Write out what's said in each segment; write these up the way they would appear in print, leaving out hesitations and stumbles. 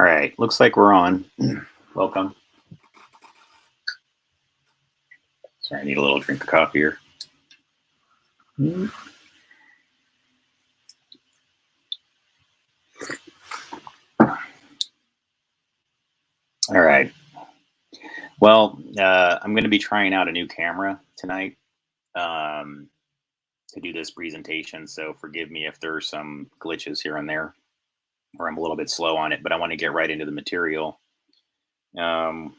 All right, looks like we're on. Welcome. Sorry, I need a little drink of coffee here. All right. Well, I'm going to be trying out a new camera tonight um, to do this presentation. So forgive me if there's some glitches here and there, or I'm a little bit slow on it. But I want to get right into the material. And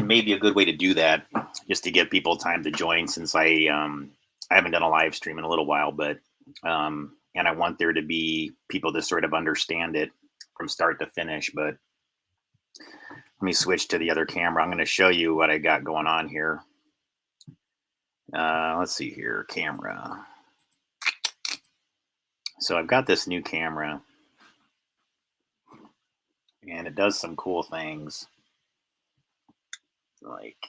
maybe a good way to do that, just to give people time to join, since I haven't done a live stream in a little while, but and I want there to be people to sort of understand it from start to finish. But let me switch to the other camera. I'm going to show you what I got going on here. Let's see here, camera. So I've got this new camera, and it does some cool things. Like,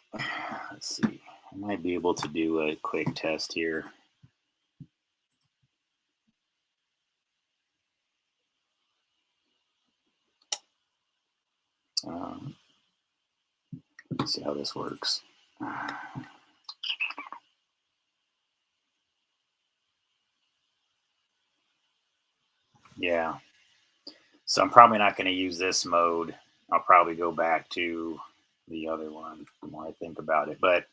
let's see, I might be able to do a quick test here. Let's see how this works. Yeah. So I'm probably not going to use this mode. I'll probably go back to the other one the more I think about it. But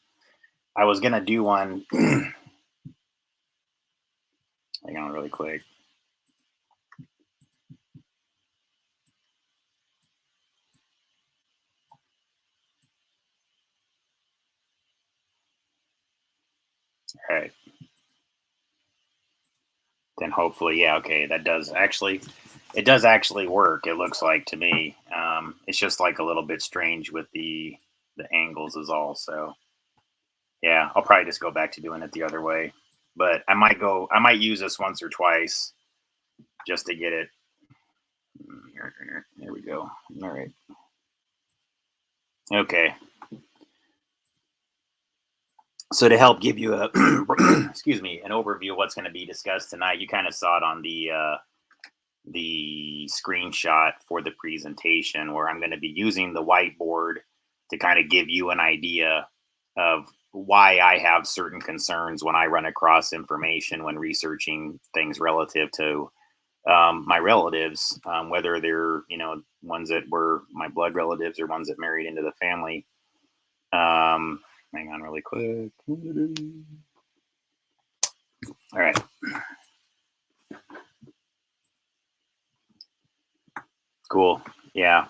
I was going to do one. Hang on really quick. All right. Then hopefully, yeah, okay, that does actually, it does actually work. It looks like to me. It's just like a little bit strange with the angles is all. So yeah, I'll probably just go back to doing it the other way. But I might use this once or twice just to get it. There we go. All right. Okay. So to help give you a excuse me, an overview of what's going to be discussed tonight, you kind of saw it on the screenshot for the presentation, where I'm going to be using the whiteboard to kind of give you an idea of why I have certain concerns when I run across information when researching things relative to my relatives, whether they're, ones that were my blood relatives or ones that married into the family. Hang on really quick. All right. Cool. Yeah.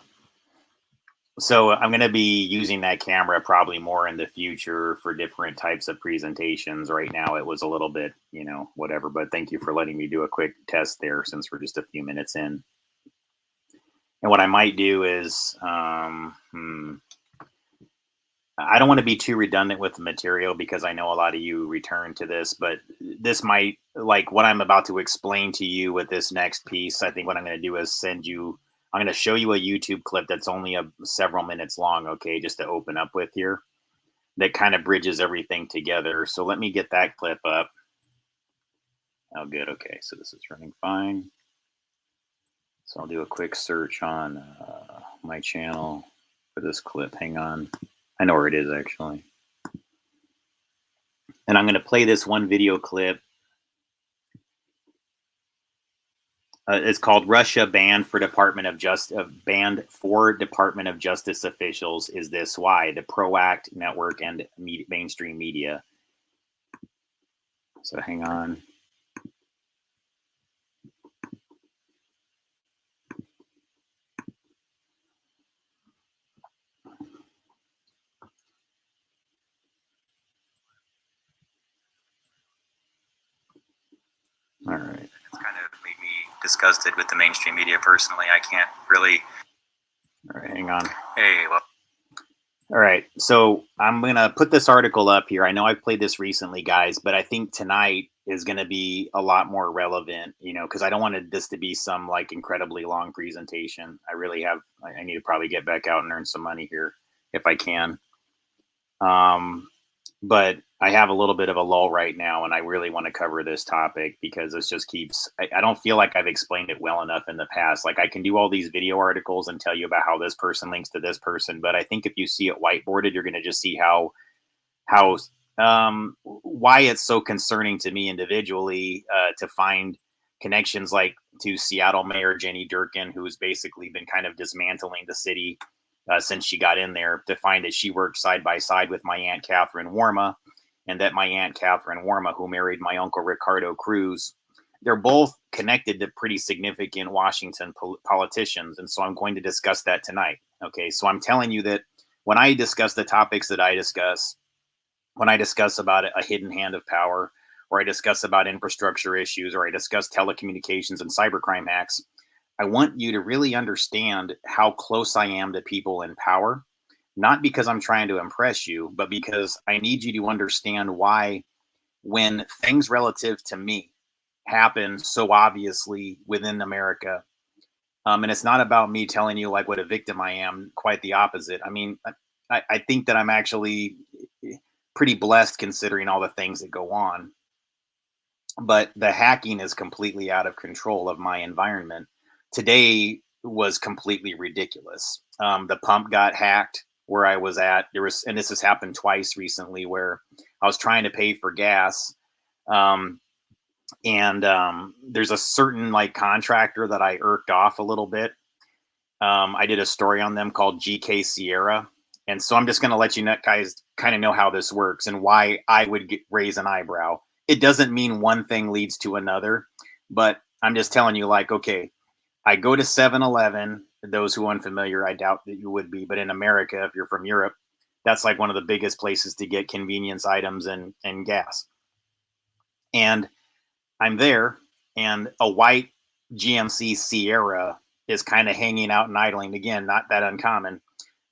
So I'm going to be using that camera probably more in the future for different types of presentations. Right now it was a little bit, whatever, but thank you for letting me do a quick test there since we're just a few minutes in. And what I might do is, I don't want to be too redundant with the material because I know a lot of you return to this, but this might, like what I'm about to explain to you with this next piece, I think what I'm going to do is I'm going to show you a YouTube clip that's only several minutes long, okay, just to open up with here, that kind of bridges everything together. So let me get that clip up. Oh, good. Okay, so this is running fine. So I'll do a quick search on my channel for this clip. Hang on. I know where it is, actually. And I'm going to play this one video clip. It's called "Russia banned for Department of Justice officials. Is this why?" The ProAct Network and mainstream media. So hang on. All right. It's kind of made me disgusted with the mainstream media personally. I can't really. All right, hang on. Hey, well. All right, so I'm going to put this article up here. I know I've played this recently, guys, but I think tonight is going to be a lot more relevant, because I don't want this to be some like incredibly long presentation. I need to probably get back out and earn some money here if I can. but I have a little bit of a lull right now, and I really want to cover this topic because this just keeps. I don't feel like I've explained it well enough in the past. Like I can do all these video articles and tell you about how this person links to this person, but I think if you see it whiteboarded, you're going to just see how why it's so concerning to me individually to find connections like to Seattle Mayor Jenny Durkin, who's basically been kind of dismantling the city since she got in there, to find that she worked side by side with my Aunt Catherine Warma, and that my Aunt Catherine Warma, who married my Uncle Ricardo Cruz, they're both connected to pretty significant Washington politicians. And so I'm going to discuss that tonight. Okay, so I'm telling you that when I discuss the topics that I discuss, when I discuss about a hidden hand of power, or I discuss about infrastructure issues, or I discuss telecommunications and cybercrime hacks, I want you to really understand how close I am to people in power, not because I'm trying to impress you, but because I need you to understand why, when things relative to me happen so obviously within America, and it's not about me telling you like what a victim I am, quite the opposite. I mean, I think that I'm actually pretty blessed considering all the things that go on, but the hacking is completely out of control of my environment. Today was completely ridiculous. The pump got hacked where I was at. There was, and this has happened twice recently, where I was trying to pay for gas. Um, and there's a certain like contractor that I irked off a little bit. I did a story on them called GK Sierra. And so I'm just going to let you guys kind of know how this works and why I would raise an eyebrow. It doesn't mean one thing leads to another, but I'm just telling you, like, okay, I go to 7-Eleven. Those who are unfamiliar, I doubt that you would be, but in America, if you're from Europe, that's like one of the biggest places to get convenience items and gas. And I'm there, and a white GMC Sierra is kind of hanging out and idling. Again, not that uncommon.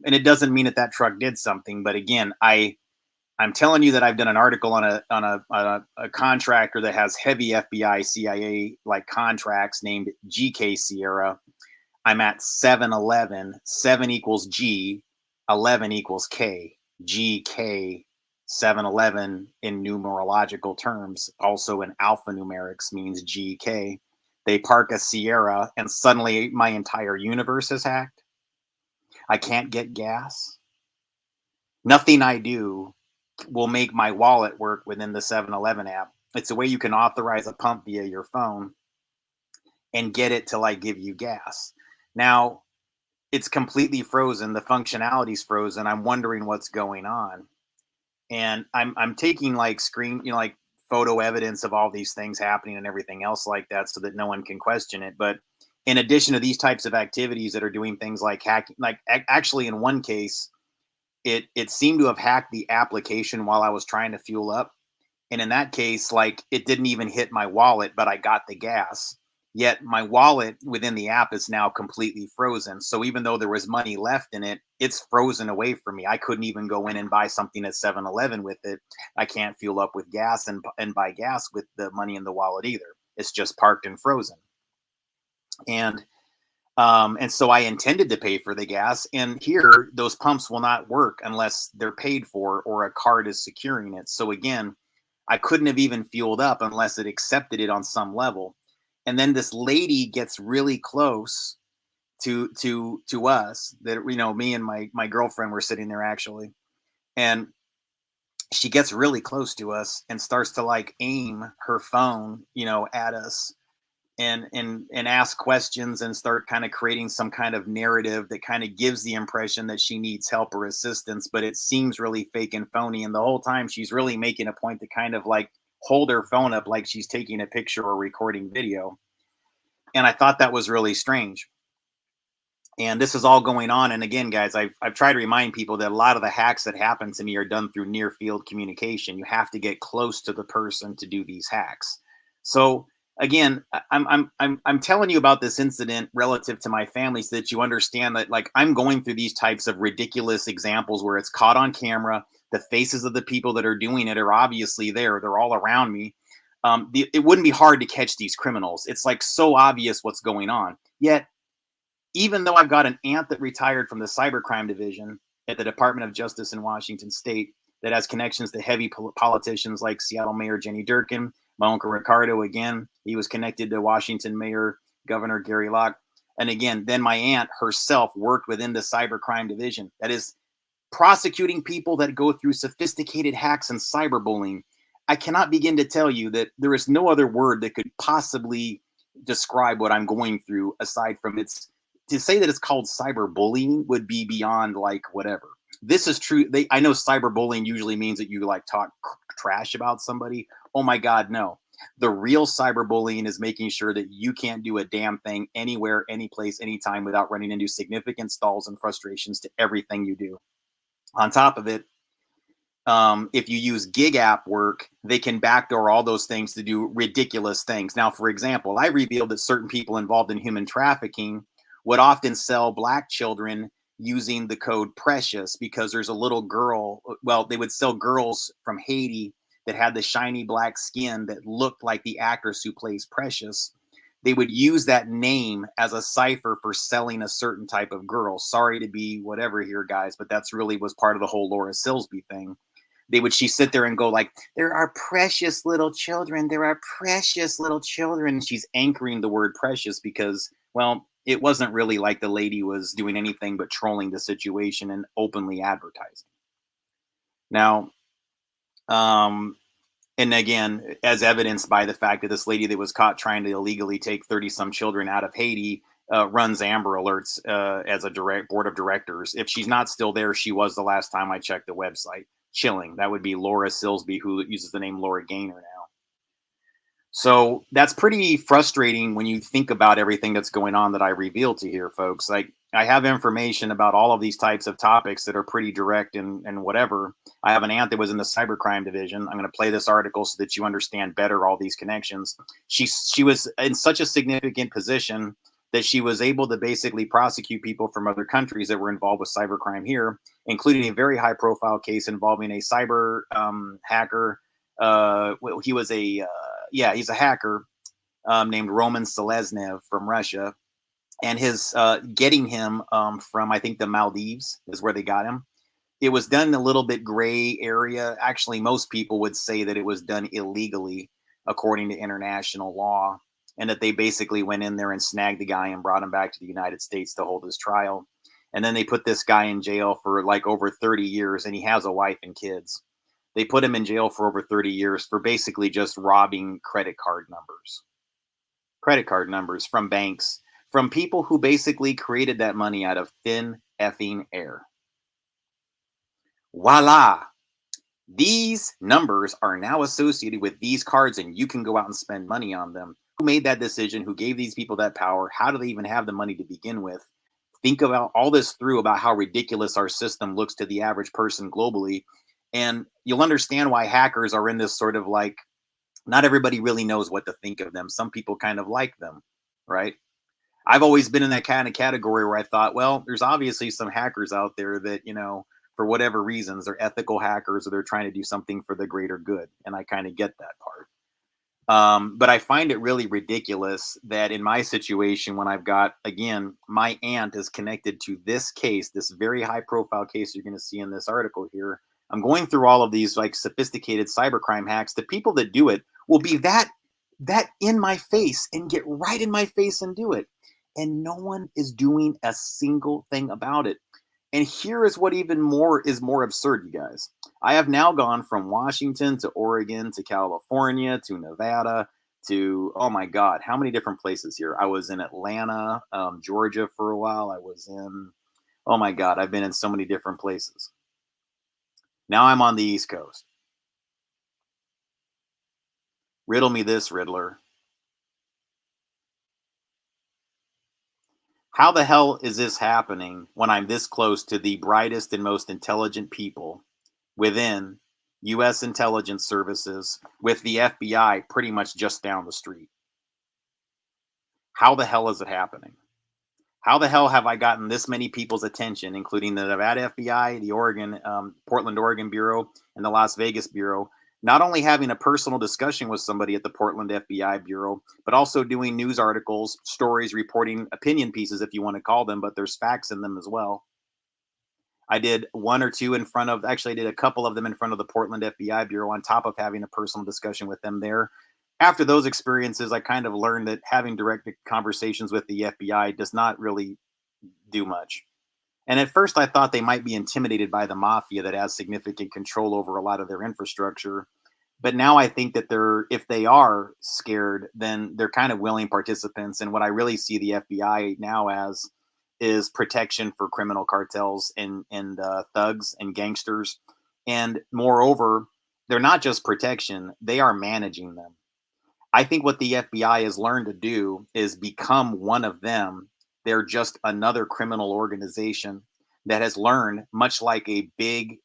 And it doesn't mean that that truck did something, but again, I'm telling you that I've done an article on a contractor that has heavy FBI CIA like contracts named GK Sierra. I'm at 7-Eleven. 7 equals G, 11 equals K. GK 7-Eleven in numerological terms, also in alphanumerics, means GK. They park a Sierra, and suddenly my entire universe is hacked. I can't get gas. Nothing I do will make my wallet work within the 7-Eleven app. It's a way you can authorize a pump via your phone and get it to like give you gas. Now, it's completely frozen. The functionality's frozen. I'm wondering what's going on. And I'm taking like screen, like photo evidence of all these things happening and everything else like that so that no one can question it. But in addition to these types of activities that are doing things like hacking, like actually in one case, it seemed to have hacked the application while I was trying to fuel up. And in that case, like it didn't even hit my wallet, but I got the gas. Yet my wallet within the app is now completely frozen. So even though there was money left in it, it's frozen away from me. I couldn't even go in and buy something at 7-Eleven with it. I can't fuel up with gas and buy gas with the money in the wallet either. It's just parked and frozen. And so I intended to pay for the gas. And here, those pumps will not work unless they're paid for or a card is securing it. So again, I couldn't have even fueled up unless it accepted it on some level. And then this lady gets really close to us. That me and my girlfriend were sitting there actually, and she gets really close to us and starts to like aim her phone, at us and ask questions and start kind of creating some kind of narrative that kind of gives the impression that she needs help or assistance, but it seems really fake and phony. And the whole time she's really making a point to kind of like hold her phone up like she's taking a picture or recording video. And I thought that was really strange. And this is all going on. And again, guys, I've tried to remind people that a lot of the hacks that happen to me are done through near field communication. You have to get close to the person to do these hacks. So again, I'm telling you about this incident relative to my family so that you understand that like I'm going through these types of ridiculous examples where it's caught on camera. The faces of the people that are doing it are obviously there. They're all around me. It wouldn't be hard to catch these criminals. It's like so obvious what's going on. Yet even though I've got an aunt that retired from the cybercrime division at the Department of Justice in Washington State, that has connections to heavy politicians like Seattle Mayor Jenny Durkin. My uncle Ricardo, again, he was connected to Washington Mayor Governor Gary Locke. And again, then my aunt herself worked within the cybercrime division. That is prosecuting people that go through sophisticated hacks and cyberbullying. I cannot begin to tell you that there is no other word that could possibly describe what I'm going through aside from it's to say that it's called cyberbullying would be beyond like whatever. This is true. I know cyberbullying usually means that you like talk trash about somebody. Oh my God, no. The real cyberbullying is making sure that you can't do a damn thing anywhere, any place, anytime without running into significant stalls and frustrations to everything you do. On top of it, if you use gig app work, they can backdoor all those things to do ridiculous things. Now, for example, I revealed that certain people involved in human trafficking would often sell black children using the code Precious because there's a little girl. Well, they would sell girls from Haiti that had the shiny black skin that looked like the actress who plays Precious. They would use that name as a cipher for selling a certain type of girl. Sorry to be whatever here, guys, but that's really was part of the whole Laura Silsby thing. She sit there and go like, there are precious little children. There are precious little children. She's anchoring the word precious because, well, it wasn't really like the lady was doing anything but trolling the situation and openly advertising. Now, and again, as evidenced by the fact that this lady that was caught trying to illegally take 30 some children out of Haiti runs Amber Alerts as a board of directors. If she's not still there, she was the last time I checked the website. Chilling. That would be Laura Silsby, who uses the name Laura Gaynor now. So that's pretty frustrating when you think about everything that's going on that I revealed to here, folks. Like, I have information about all of these types of topics that are pretty direct and whatever. I have an aunt that was in the cybercrime division. I'm going to play this article so that you understand better all these connections. She was in such a significant position that she was able to basically prosecute people from other countries that were involved with cybercrime here, including a very high profile case involving a cyber hacker. He was he's a hacker named Roman Seleznev from Russia. And his getting him from, I think, the Maldives is where they got him. It was done in a little bit gray area. Actually, most people would say that it was done illegally according to international law, and that they basically went in there and snagged the guy and brought him back to the United States to hold his trial. And then they put this guy in jail for like over 30 years, and he has a wife and kids. They put him in jail for over 30 years for basically just robbing credit card numbers from banks, from people who basically created that money out of thin effing air. Voila. These numbers are now associated with these cards, and you can go out and spend money on them. Who made that decision? Who gave these people that power? How do they even have the money to begin with? Think about all this through about how ridiculous our system looks to the average person globally. And you'll understand why hackers are in this sort of like, not everybody really knows what to think of them. Some people kind of like them, right? I've always been in that kind of category where I thought, well, there's obviously some hackers out there that, for whatever reasons, they're ethical hackers or they're trying to do something for the greater good. And I kind of get that part. But I find it really ridiculous that in my situation, when I've got, again, my aunt is connected to this case, this very high profile case you're going to see in this article here. I'm going through all of these like sophisticated cybercrime hacks. The people that do it will be that in my face and get right in my face and do it. And no one is doing a single thing about it. And here is what even more is more absurd, you guys. I have now gone from Washington to Oregon to California to Nevada to, oh my God, how many different places here? I was in Atlanta, Georgia for a while. I was in, oh my God, I've been in so many different places. Now I'm on the East Coast. Riddle me this, Riddler. How the hell is this happening when I'm this close to the brightest and most intelligent people within U.S. intelligence services with the FBI pretty much just down the street? How the hell is it happening? How the hell have I gotten this many people's attention, including the Nevada FBI, the Portland, Oregon Bureau, and the Las Vegas Bureau, not only having a personal discussion with somebody at the Portland FBI Bureau, but also doing news articles, stories, reporting opinion pieces, if you want to call them, but there's facts in them as well. I did one or two in front of, actually, I did a couple of them in front of the Portland FBI Bureau, on top of having a personal discussion with them there. After those experiences, I kind of learned that having direct conversations with the FBI does not really do much. And at first, I thought they might be intimidated by the mafia that has significant control over a lot of their infrastructure. But now I think that if they are scared, then they're kind of willing participants. And what I really see the FBI now as is protection for criminal cartels and thugs and gangsters. And moreover, they're not just protection; they are managing them. I think what the FBI has learned to do is become one of them. They're just another criminal organization that has learned, much like a big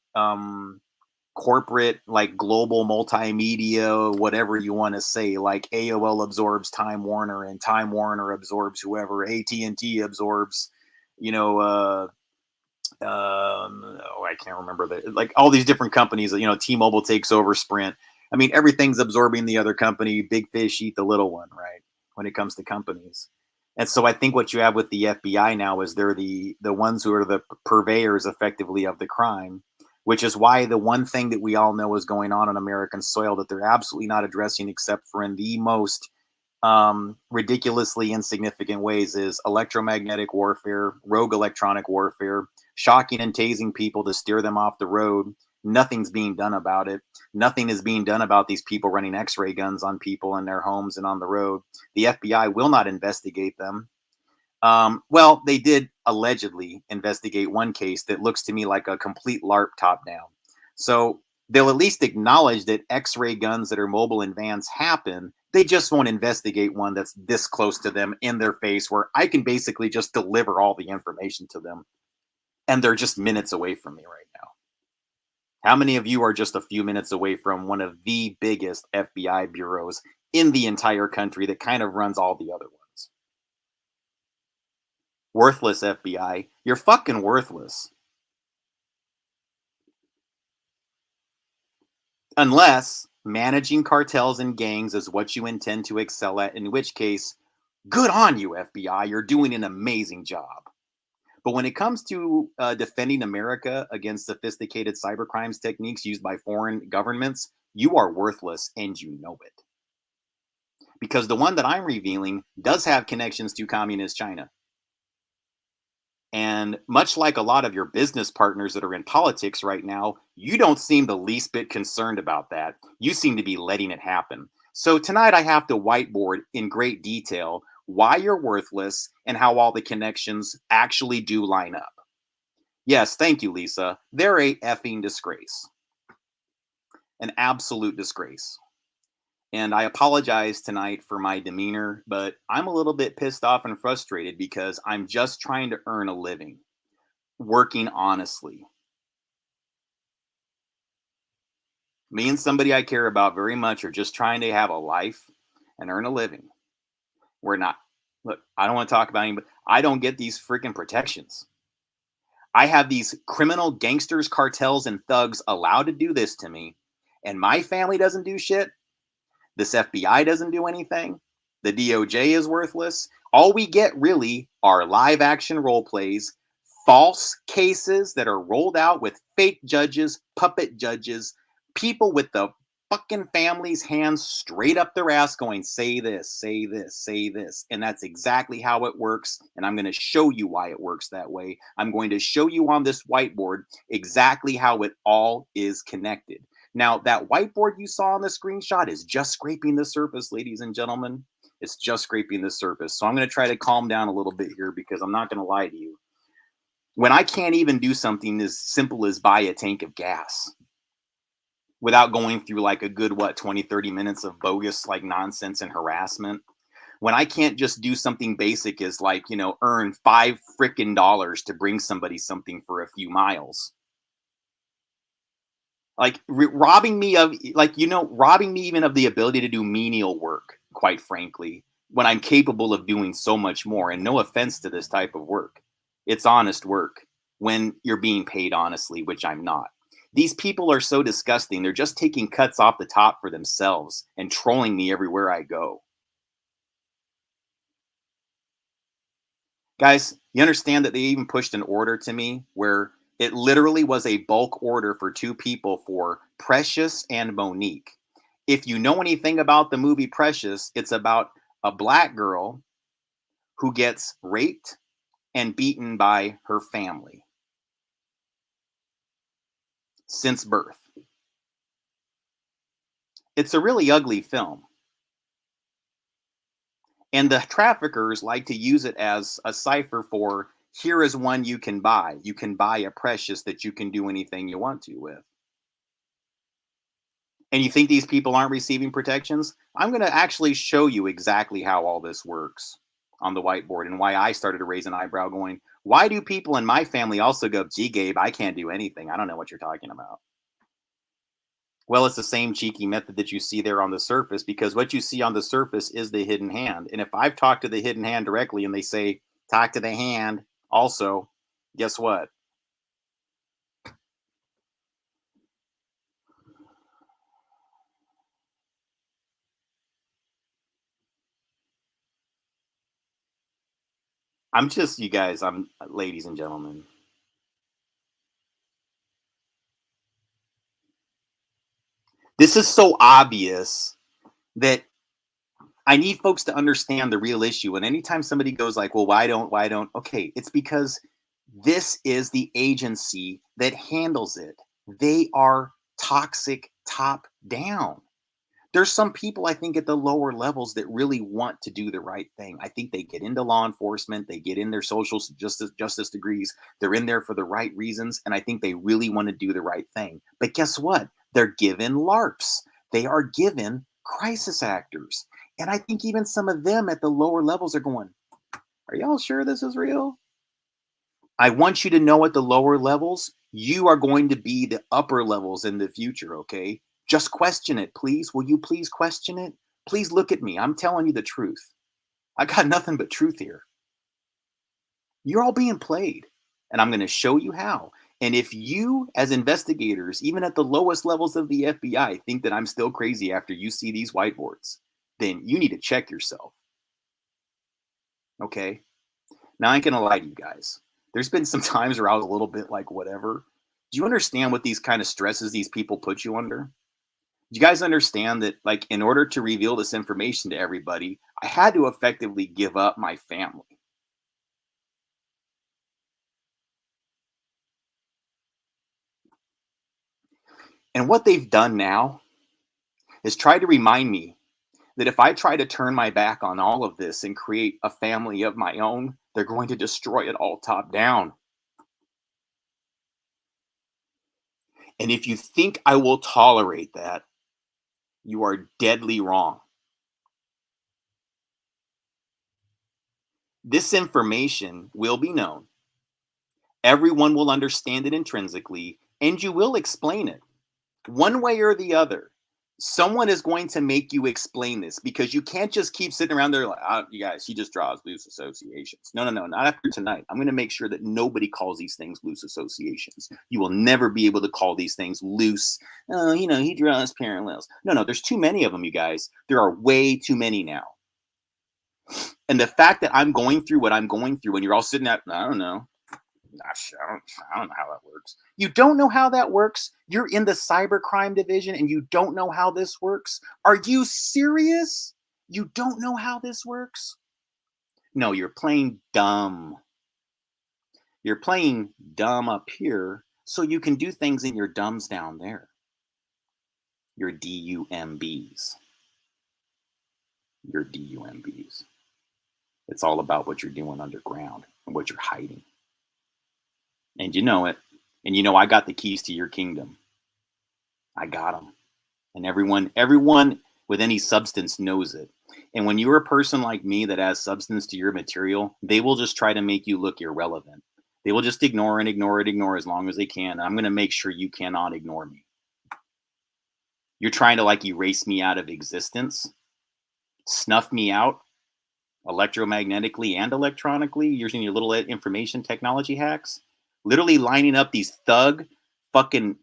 corporate, like global multimedia, whatever you want to say, like AOL absorbs Time Warner and Time Warner absorbs whoever, AT&T absorbs, you know, oh, I can't remember that. Like all these different companies, T-Mobile takes over Sprint. I mean, everything's absorbing the other company. Big fish eat the little one, right? When it comes to companies. And so I think what you have with the FBI now is they're the ones who are the purveyors effectively of the crime, which is why the one thing that we all know is going on American soil that they're absolutely not addressing, except for in the most ridiculously insignificant ways, is electromagnetic warfare, rogue electronic warfare, shocking and tasing people to steer them off the road. Nothing's being done about it. Nothing is being done about these people running x-ray guns on people in their homes and on the road. The FBI will not investigate them. Well, they did allegedly investigate one case that looks to me like a complete LARP top down. So they'll at least acknowledge that x-ray guns that are mobile in vans happen. They just won't investigate one that's this close to them in their face, where I can basically just deliver all the information to them. And they're just minutes away from me right now. How many of you are just a few minutes away from one of the biggest FBI bureaus in the entire country that kind of runs all the other ones? Worthless FBI. You're fucking worthless. Unless managing cartels and gangs is what you intend to excel at, in which case, good on you, FBI. You're doing an amazing job. But when it comes to defending America against sophisticated cybercrimes techniques used by foreign governments, you are worthless and you know it. Because the one that I'm revealing does have connections to communist China. And much like a lot of your business partners that are in politics right now, you don't seem the least bit concerned about that. You seem to be letting it happen. So tonight I have to whiteboard in great detail why you're worthless and how all the connections actually do line up. Yes, thank you, Lisa. They're a effing disgrace. An absolute disgrace. And I apologize tonight for my demeanor, but I'm a little bit pissed off and frustrated because I'm just trying to earn a living, working honestly. Me and somebody I care about very much are just trying to have a life and earn a living. We're not, look, I don't want to talk about anything, but I don't get these freaking protections. I have these criminal gangsters, cartels, and thugs allowed to do this to me, and my family doesn't do shit. This FBI doesn't do anything. The DOJ is worthless. All we get really are live action role plays, false cases that are rolled out with fake judges, puppet judges, people with the fucking family's hands straight up their ass going, say this, say this, say this. And that's exactly how it works. And I'm going to show you why it works that way. I'm going to show you on this whiteboard exactly how it all is connected. Now, that whiteboard you saw on the screenshot is just scraping the surface, ladies and gentlemen. It's just scraping the surface. So I'm going to try to calm down a little bit here because I'm not going to lie to you. When I can't even do something as simple as buy a tank of gas without going through like a good, 20, 30 minutes of bogus, like nonsense and harassment. When I can't just do something basic as like, earn $5 frickin' dollars to bring somebody something for a few miles. Like robbing me of robbing me even of the ability to do menial work, quite frankly, when I'm capable of doing so much more. And no offense to this type of work. It's honest work when you're being paid honestly, which I'm not. These people are so disgusting. They're just taking cuts off the top for themselves and trolling me everywhere I go. Guys, you understand that they even pushed an order to me where It literally was a bulk order for two people for Precious and Monique. If you know anything about the movie Precious, it's about a black girl who gets raped and beaten by her family since birth. It's a really ugly film. And the traffickers like to use it as a cipher for here is one you can buy. You can buy a Precious that you can do anything you want to with. And you think these people aren't receiving protections? I'm going to actually show you exactly how all this works on the whiteboard and why I started to raise an eyebrow going, why do people in my family also go, gee, Gabe, I can't do anything. I don't know what you're talking about. Well, it's the same cheeky method that you see there on the surface, because what you see on the surface is the hidden hand. And if I've talked to the hidden hand directly and they say, talk to the hand also, guess what? I'm just, you guys, I'm, ladies and gentlemen, this is so obvious that I need folks to understand the real issue. And anytime somebody goes like, well, why don't, okay, it's because this is the agency that handles it. They are toxic top down. There's some people I think at the lower levels that really want to do the right thing. I think they get into law enforcement, they get in their social justice degrees, they're in there for the right reasons, and I think they really want to do the right thing. But guess what? They're given LARPs. They are given crisis actors. And I think even some of them at the lower levels are going, are y'all sure this is real? I want you to know at the lower levels, you are going to be the upper levels in the future, okay? Just question it, please. Will you please question it? Please look at me. I'm telling you the truth. I got nothing but truth here. You're all being played, and I'm going to show you how. And if you, as investigators, even at the lowest levels of the FBI, think that I'm still crazy after you see these whiteboards, then you need to check yourself, okay? Now, I ain't going to lie to you guys. There's been some times where I was a little bit like, whatever. Do you understand what these kind of stresses these people put you under? Do you guys understand that, like, in order to reveal this information to everybody, I had to effectively give up my family? And what they've done now is try to remind me that if I try to turn my back on all of this and create a family of my own, they're going to destroy it all top down. And if you think I will tolerate that, you are deadly wrong. This information will be known. Everyone will understand it intrinsically, and you will explain it one way or the other. Someone is going to make you explain this, because you can't just keep sitting around there like, oh, you guys, he just draws loose associations. No, no, no, not after tonight. I'm going to make sure that nobody calls these things loose associations. You will never be able to call these things loose. Oh, you know, he draws parallels. No, no, there's too many of them, you guys. There are way too many now. And the fact that I'm going through what I'm going through, and you're all sitting at, I don't know. I don't know how that works. You don't know how that works? You're in the cybercrime division and you don't know how this works? Are you serious? You don't know how this works? No, you're playing dumb. You're playing dumb up here so you can do things in your dumbs down there. Your DUMBs. Your DUMBs. It's all about what you're doing underground and what you're hiding. And you know it. And you know I got the keys to your kingdom. I got them. And everyone with any substance knows it. And when you're a person like me that has substance to your material, they will just try to make you look irrelevant. They will just ignore and ignore and ignore as long as they can. I'm going to make sure you cannot ignore me. You're trying to like erase me out of existence, snuff me out electromagnetically and electronically using your little information technology hacks, literally lining up these thug fucking,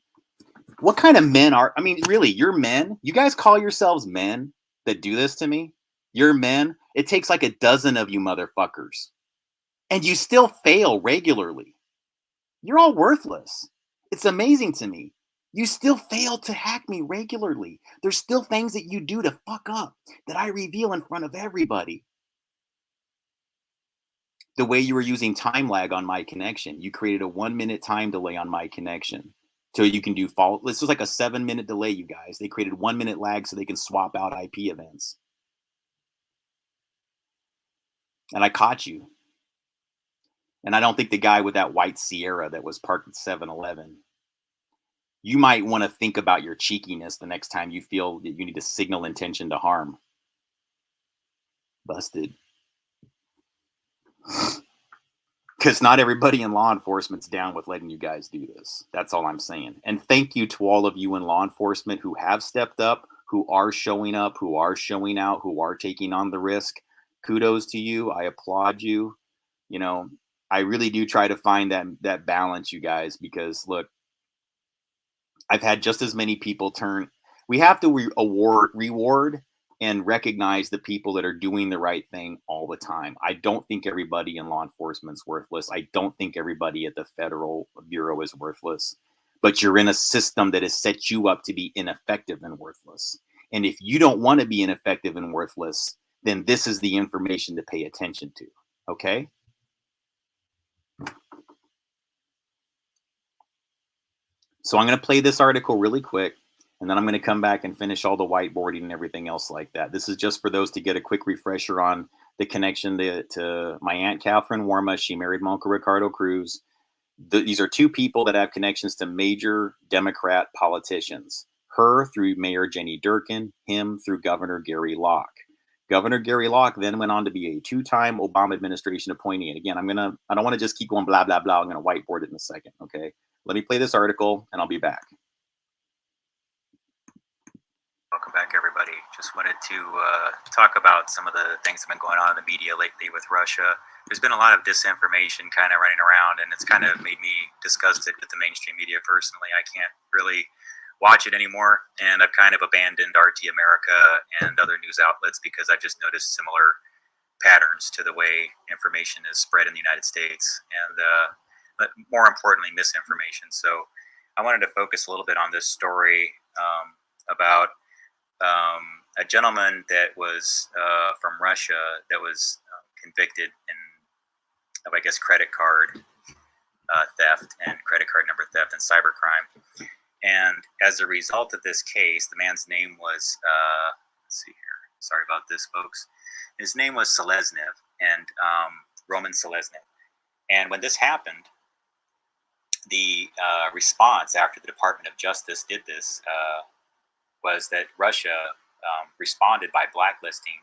what kind of men are, I mean, really, you're men? You guys call yourselves men that do this to me? You're men? It takes like a dozen of you motherfuckers. And you still fail regularly. You're all worthless. It's amazing to me. You still fail to hack me regularly. There's still things that you do to fuck up that I reveal in front of everybody. The way you were using time lag on my connection, you created a 1 minute time delay on my connection. So you can do fault. This was like a 7 minute delay, you guys. They created 1 minute lag so they can swap out IP events. And I caught you. And I don't think the guy with that white Sierra that was parked at 7-Eleven, you might want to think about your cheekiness the next time you feel that you need to signal intention to harm. Busted. Because not everybody in law enforcement's down with letting you guys do this. That's all I'm saying. And thank you to all of you in law enforcement who have stepped up, who are showing up, who are showing out, who are taking on the risk. Kudos to you. I applaud you. You know, I really do try to find that balance, you guys, because look, I've had just as many people turn. We have to reward and recognize the people that are doing the right thing all the time. I don't think everybody in law enforcement's worthless. I don't think everybody at the federal bureau is worthless. But you're in a system that has set you up to be ineffective and worthless. And if you don't want to be ineffective and worthless, then this is the information to pay attention to. Okay? So I'm going to play this article really quick, and then I'm going to come back and finish all the whiteboarding and everything else like that. This is just for those to get a quick refresher on the connection to my Aunt Catherine Warma. She married my Uncle Ricardo Cruz. These are two people that have connections to major Democrat politicians. Her through Mayor Jenny Durkin, him through Governor Gary Locke. Governor Gary Locke then went on to be a two-time Obama administration appointee. And again, I don't want to just keep going blah, blah, blah. I'm going to whiteboard it in a second, okay? Let me play this article and I'll be back. Welcome back, everybody. Just wanted to talk about some of the things that have been going on in the media lately with Russia. There's been a lot of disinformation kind of running around, and it's kind of made me disgusted with the mainstream media personally. I can't really watch it anymore, and I've kind of abandoned RT America and other news outlets because I've just noticed similar patterns to the way information is spread in the United States, and but more importantly, misinformation. So I wanted to focus a little bit on this story about a gentleman that was from Russia that was convicted of, I guess, credit card theft and credit card number theft and cybercrime. And as a result of this case, the man's name was, let's see here. Sorry about this, folks. His name was Seleznev, and Roman Seleznev. And when this happened, the response after the Department of Justice did this was that Russia responded by blacklisting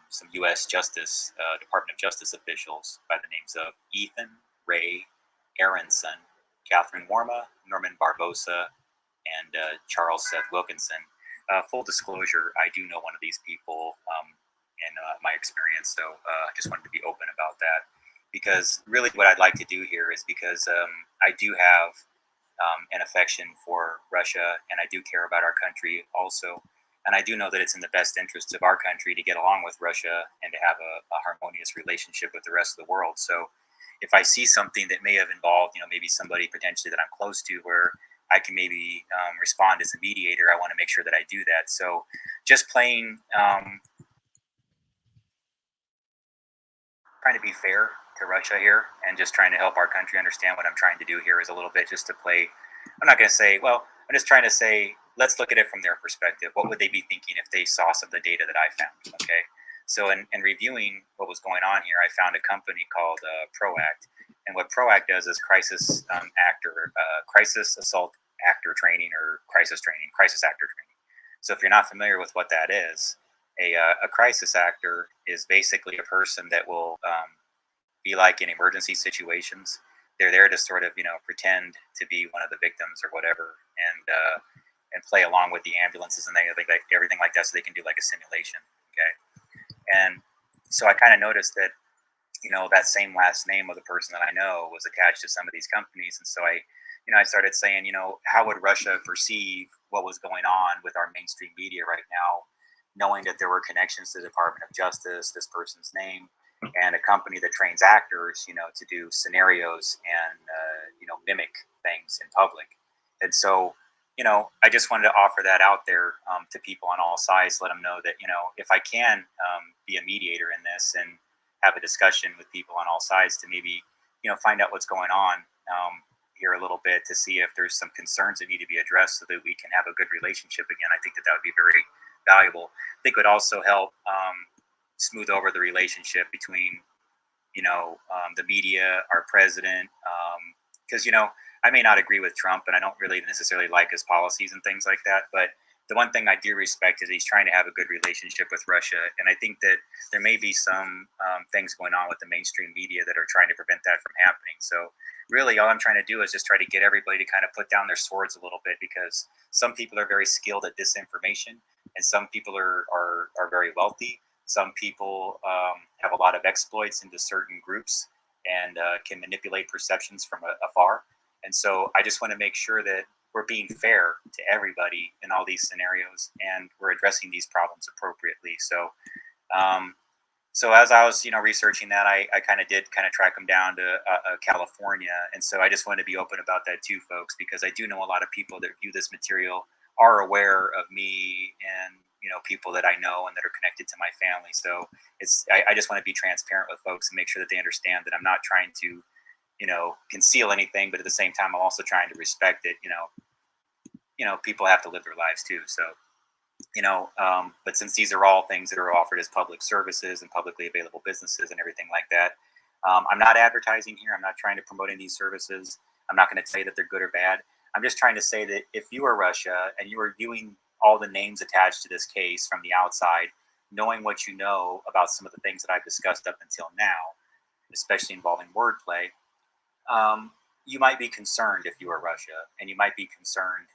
some U.S. Department of Justice officials by the names of Ethan Ray Aronson, Catherine Warma, Norman Barbosa, and Charles Seth Wilkinson. Full disclosure, I do know one of these people in my experience, so I just wanted to be open about that. Because really what I'd like to do here is because I do have an affection for Russia, and I do care about our country also. And I do know that it's in the best interests of our country to get along with Russia and to have a harmonious relationship with the rest of the world. So if I see something that may have involved, maybe somebody potentially that I'm close to where I can maybe respond as a mediator, I want to make sure that I do that. So just playing, trying to be fair to Russia here and just trying to help our country understand what I'm trying to do here is a little bit just to play. I'm not going to say, well, I'm just trying to say, let's look at it from their perspective. What would they be thinking if they saw some of the data that I found? Okay. So in reviewing what was going on here, I found a company called ProAct. And what ProAct does is crisis assault actor training or crisis actor training. So if you're not familiar with what that is, a crisis actor is basically a person that will be like in emergency situations. They're there to sort of, pretend to be one of the victims or whatever, and play along with the ambulances and everything like that, so they can do like a simulation. Okay, and so I kind of noticed that, that same last name of the person that I know was attached to some of these companies, and so I started saying, how would Russia perceive what was going on with our mainstream media right now, knowing that there were connections to the Department of Justice, this person's name. and a company that trains actors, to do scenarios and mimic things in public. And so, I just wanted to offer that out there to people on all sides, let them know that if I can be a mediator in this and have a discussion with people on all sides to maybe find out what's going on here a little bit to see if there's some concerns that need to be addressed so that we can have a good relationship again. I think that would be very valuable. I think it would also help smooth over the relationship between the media, our president, because I may not agree with Trump, and I don't really necessarily like his policies and things like that. But the one thing I do respect is he's trying to have a good relationship with Russia, and I think that there may be some things going on with the mainstream media that are trying to prevent that from happening. So really, all I'm trying to do is just try to get everybody to kind of put down their swords a little bit, because some people are very skilled at disinformation, and some people are very wealthy. Some people have a lot of exploits into certain groups and can manipulate perceptions from afar. And so I just want to make sure that we're being fair to everybody in all these scenarios, and we're addressing these problems appropriately. So as I was, researching that, I kind of did kind of track them down to California. And so I just want to be open about that too, folks, because I do know a lot of people that view this material are aware of me and, people that I know and that are connected to my family. So I just want to be transparent with folks and make sure that they understand that I'm not trying to, conceal anything, but at the same time, I'm also trying to respect it. People have to live their lives too. So, but since these are all things that are offered as public services and publicly available businesses and everything like that, I'm not advertising here. I'm not trying to promote any services. I'm not going to say that they're good or bad. I'm just trying to say that if you are Russia and you are viewing all the names attached to this case from the outside, knowing what you know about some of the things that I've discussed up until now, especially involving wordplay, you might be concerned if you are Russia, and you might be concerned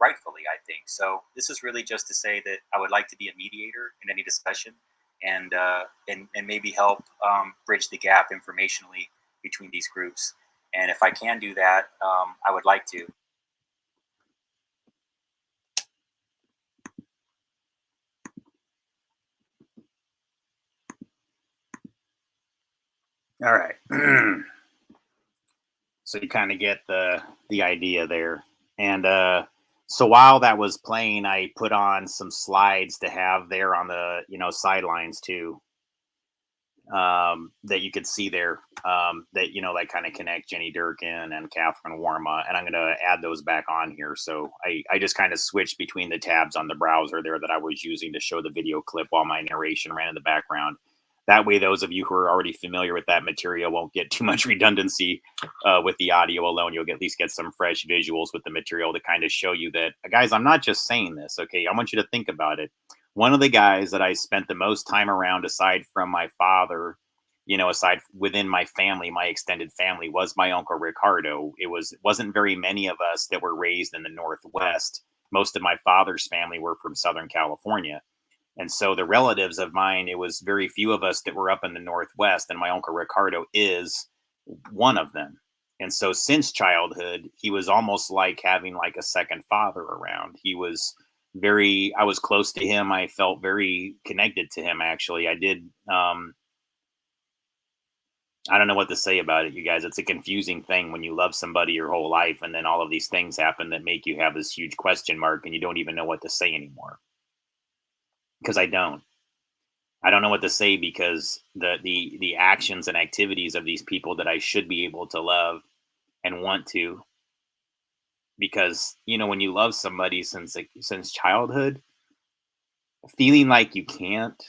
rightfully, I think. So this is really just to say that I would like to be a mediator in any discussion, and maybe help bridge the gap informationally between these groups. And if I can do that, I would like to. All right. So you kind of get the idea there. And so while that was playing, I put on some slides to have there on the sidelines too, that you could see there, that that kind of connect Jenny Durkin and Catherine Warma, and I'm going to add those back on here. So I just kind of switched between the tabs on the browser there that I was using to show the video clip while my narration ran in the background. That way, those of you who are already familiar with that material won't get too much redundancy with the audio alone. You'll at least get some fresh visuals with the material to kind of show you that, guys, I'm not just saying this, okay? I want you to think about it. One of the guys that I spent the most time around, aside from my father, aside within my family, my extended family, was my uncle Ricardo. It wasn't very many of us that were raised in the Northwest. Most of my father's family were from Southern California. And so the relatives of mine, it was very few of us that were up in the Northwest, and my uncle Ricardo is one of them. And so since childhood, he was almost like having like a second father around. I was close to him. I felt very connected to him, actually. I did. I don't know what to say about it, you guys. It's a confusing thing when you love somebody your whole life, and then all of these things happen that make you have this huge question mark, and you don't even know what to say anymore. Because I don't know what to say, because the actions and activities of these people that I should be able to love and want to, because when you love somebody since childhood, feeling like you can't,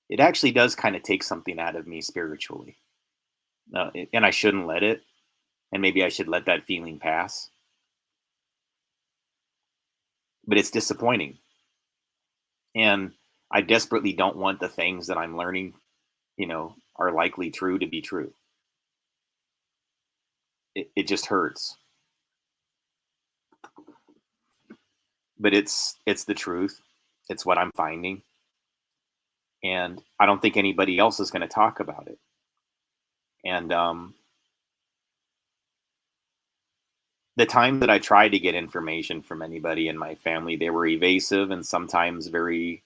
it actually does kind of take something out of me spiritually, and I shouldn't let it, and maybe I should let that feeling pass, but it's disappointing, and I desperately don't want the things that I'm learning are likely true to be true. It just hurts, but it's the truth. It's what I'm finding, and I don't think anybody else is going to talk about it. And the time that I tried to get information from anybody in my family, they were evasive and sometimes very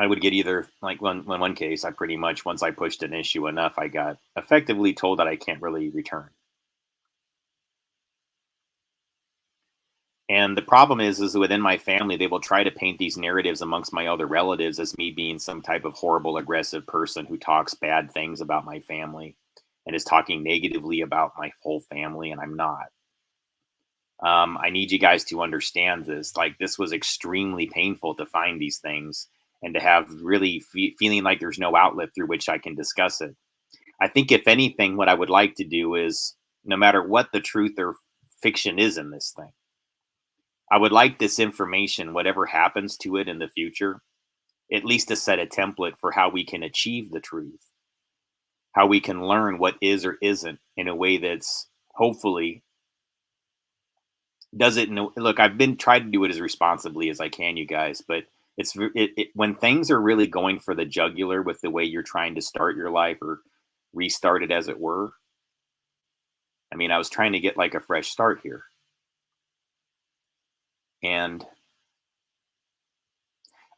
I would get either like one case, I pretty much once I pushed an issue enough, I got effectively told that I can't really return. And the problem is within my family, they will try to paint these narratives amongst my other relatives as me being some type of horrible, aggressive person who talks bad things about my family and is talking negatively about my whole family, and I'm not. I need you guys to understand this. Like, this was extremely painful to find these things and to have really feeling like there's no outlet through which I can discuss it. I think, if anything, what I would like to do is, no matter what the truth or fiction is in this thing, I would like this information, whatever happens to it in the future, at least to set a template for how we can achieve the truth, how we can learn what is or isn't in a way that's hopefully does it. Look, I've been trying to do it as responsibly as I can, you guys, but when things are really going for the jugular with the way you're trying to start your life or restart it, as it were. I mean, I was trying to get like a fresh start here, and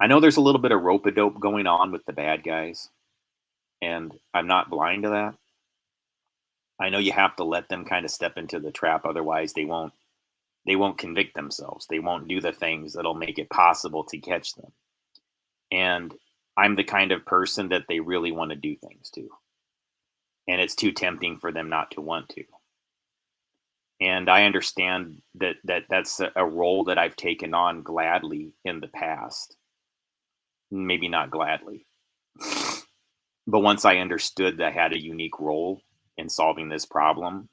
I know there's a little bit of rope a dope going on with the bad guys, and I'm not blind to that. I know you have to let them kind of step into the trap, otherwise they won't convict themselves. They won't do the things that'll make it possible to catch them. And I'm the kind of person that they really want to do things to. And it's too tempting for them not to want to. And I understand that's a role that I've taken on gladly in the past. Maybe not gladly. But once I understood that I had a unique role in solving this problem,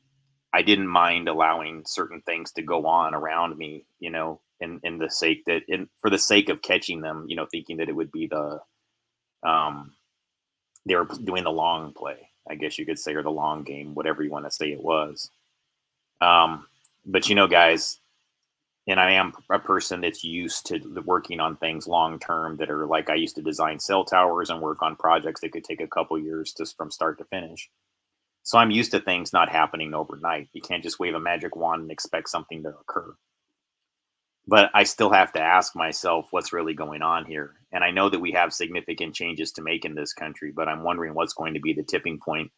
I didn't mind allowing certain things to go on around me, in the sake that, for the sake of catching them, thinking that it would be um, they were doing the long play, I guess you could say, or the long game, whatever you want to say it was. Um, but guys, and I am a person that's used to working on things long term that are like, I used to design cell towers and work on projects that could take a couple years just from start to finish. So I'm used to things not happening overnight. You can't just wave a magic wand and expect something to occur. But I still have to ask myself what's really going on here. And I know that we have significant changes to make in this country, but I'm wondering what's going to be the tipping point.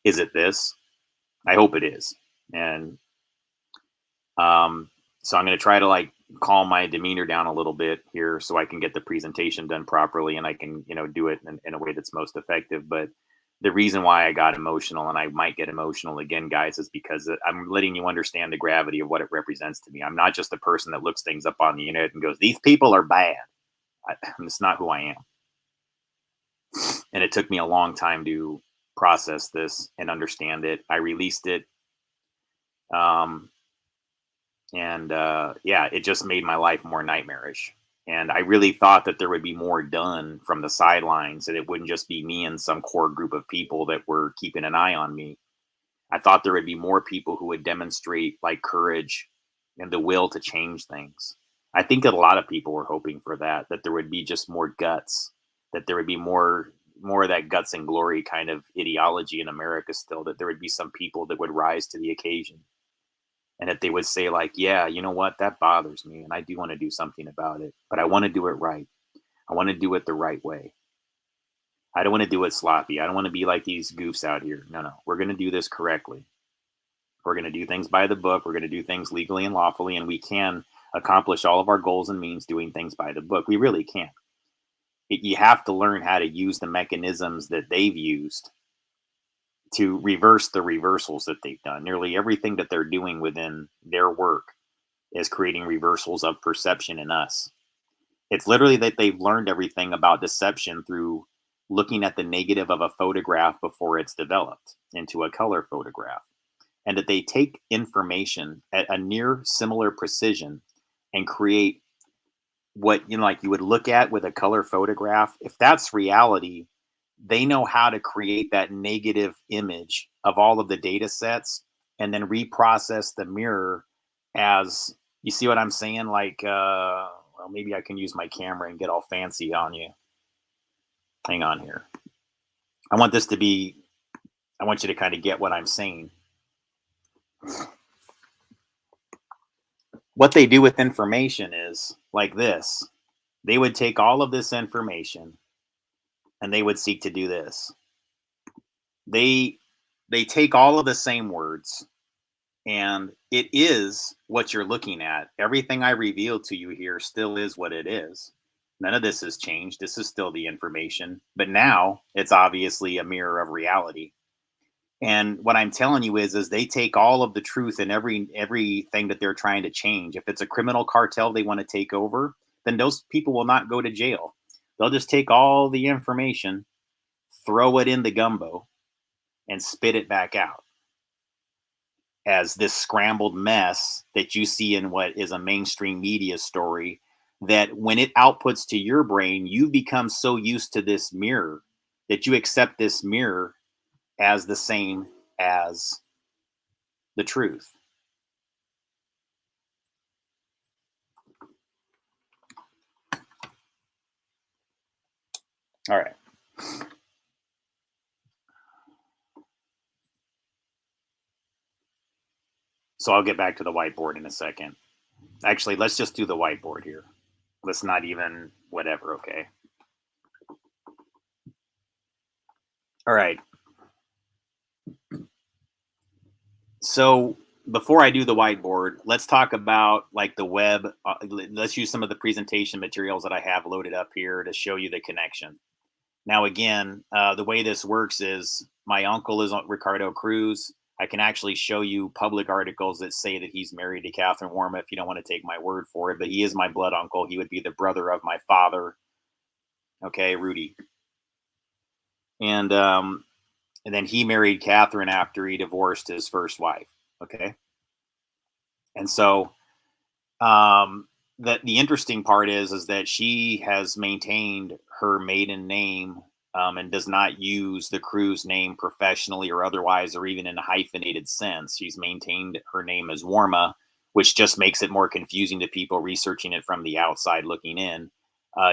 Is it this? I hope it is. And so I'm going to try to like calm my demeanor down a little bit here so I can get the presentation done properly and I can, do it in a way that's most effective. But the reason why I got emotional, and I might get emotional again, guys, is because I'm letting you understand the gravity of what it represents to me. I'm not just a person that looks things up on the internet and goes, these people are bad. It's not who I am. And it took me a long time to process this and understand it. I released it. And yeah, it just made my life more nightmarish. And I really thought that there would be more done from the sidelines, and it wouldn't just be me and some core group of people that were keeping an eye on me. I thought there would be more people who would demonstrate like courage and the will to change things. I think that a lot of people were hoping for that there would be just more guts, that there would be more of that guts and glory kind of ideology in America still, that there would be some people that would rise to the occasion. And that they would say, like, yeah, you know what, that bothers me, and I do want to do something about it, but I want to do it right. I want to do it the right way. I don't want to do it sloppy. I don't want to be like these goofs out here. No, we're going to do this correctly. We're going to do things by the book. We're going to do things legally and lawfully, and we can accomplish all of our goals and means doing things by the book. We really can. You have to learn how to use the mechanisms that they've used to reverse the reversals that they've done. Nearly everything that they're doing within their work is creating reversals of perception in us. It's literally that they've learned everything about deception through looking at the negative of a photograph before it's developed into a color photograph. And that they take information at a near similar precision and create what, like you would look at with a color photograph. If that's reality, they know how to create that negative image of all of the data sets and then reprocess the mirror as, you see what I'm saying? Like, well, maybe I can use my camera and get all fancy on you. Hang on here. I want you to kind of get what I'm saying. What they do with information is like this. They would take all of this information and they would seek to do this. They they take all of the same words, and it is what you're looking at. Everything I revealed to you here still is what it is. None of this has changed. This is still the information, but now it's obviously a mirror of reality. And what I'm telling you is they take all of the truth in everything that they're trying to change. If it's a criminal cartel they want to take over, then those people will not go to jail. They'll just take all the information, throw it in the gumbo, and spit it back out as this scrambled mess that you see in what is a mainstream media story, that when it outputs to your brain, you become so used to this mirror that you accept this mirror as the same as the truth. All right. So I'll get back to the whiteboard in a second. Actually, let's just do the whiteboard here. Let's not even whatever, okay? All right. So before I do the whiteboard, let's talk about like the web. Let's use some of the presentation materials that I have loaded up here to show you the connection. Now, again, the way this works is my uncle is Ricardo Cruz. I can actually show you public articles that say that he's married to Catherine Warma if you don't want to take my word for it, but he is my blood uncle. He would be the brother of my father. Okay, Rudy. And then he married Catherine after he divorced his first wife. Okay. And so the interesting part is that she has maintained her maiden name, and does not use the Cruz name professionally or otherwise, or even in a hyphenated sense. She's maintained her name as Warma, which just makes it more confusing to people researching it from the outside looking in.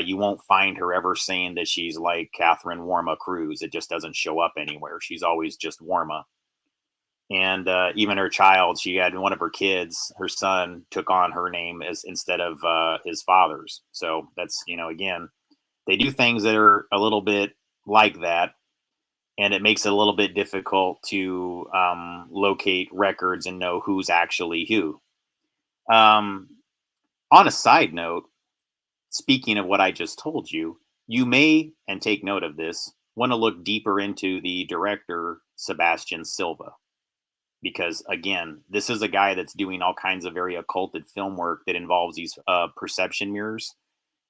You won't find her ever saying that she's like Catherine Warma Cruz. It just doesn't show up anywhere. She's always just Warma. And even her child, she had one of her kids, her son took on her name as instead of his father's. So that's, again, they do things that are a little bit like that, and it makes it a little bit difficult to locate records and know who's actually who. On a side note, speaking of what I just told you, you may, and take note of this, want to look deeper into the director, Sebastian Silva. Because again, this is a guy that's doing all kinds of very occulted film work that involves these perception mirrors.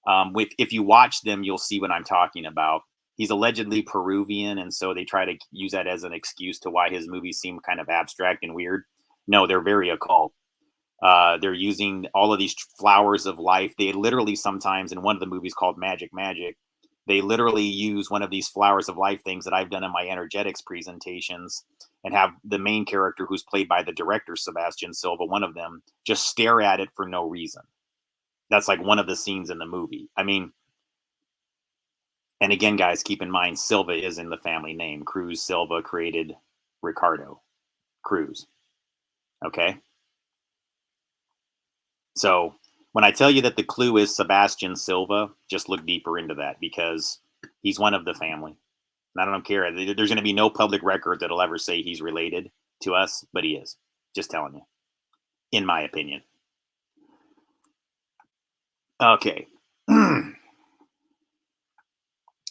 If you watch them, you'll see what I'm talking about. He's allegedly Peruvian, and so they try to use that as an excuse to why his movies seem kind of abstract and weird. No, they're very occult. They're using all of these flowers of life. They literally sometimes, in one of the movies called Magic, they literally use one of these flowers of life things that I've done in my energetics presentations, and have the main character, who's played by the director, Sebastian Silva, one of them, just stare at it for no reason. That's like one of the scenes in the movie. I mean, and again, guys, keep in mind, Silva is in the family name. Cruz Silva created Ricardo Cruz. Okay. So when I tell you that the clue is Sebastian Silva, just look deeper into that, because he's one of the family. And I don't care. There's going to be no public record that'll ever say he's related to us, but he is. Just telling you, in my opinion. Okay.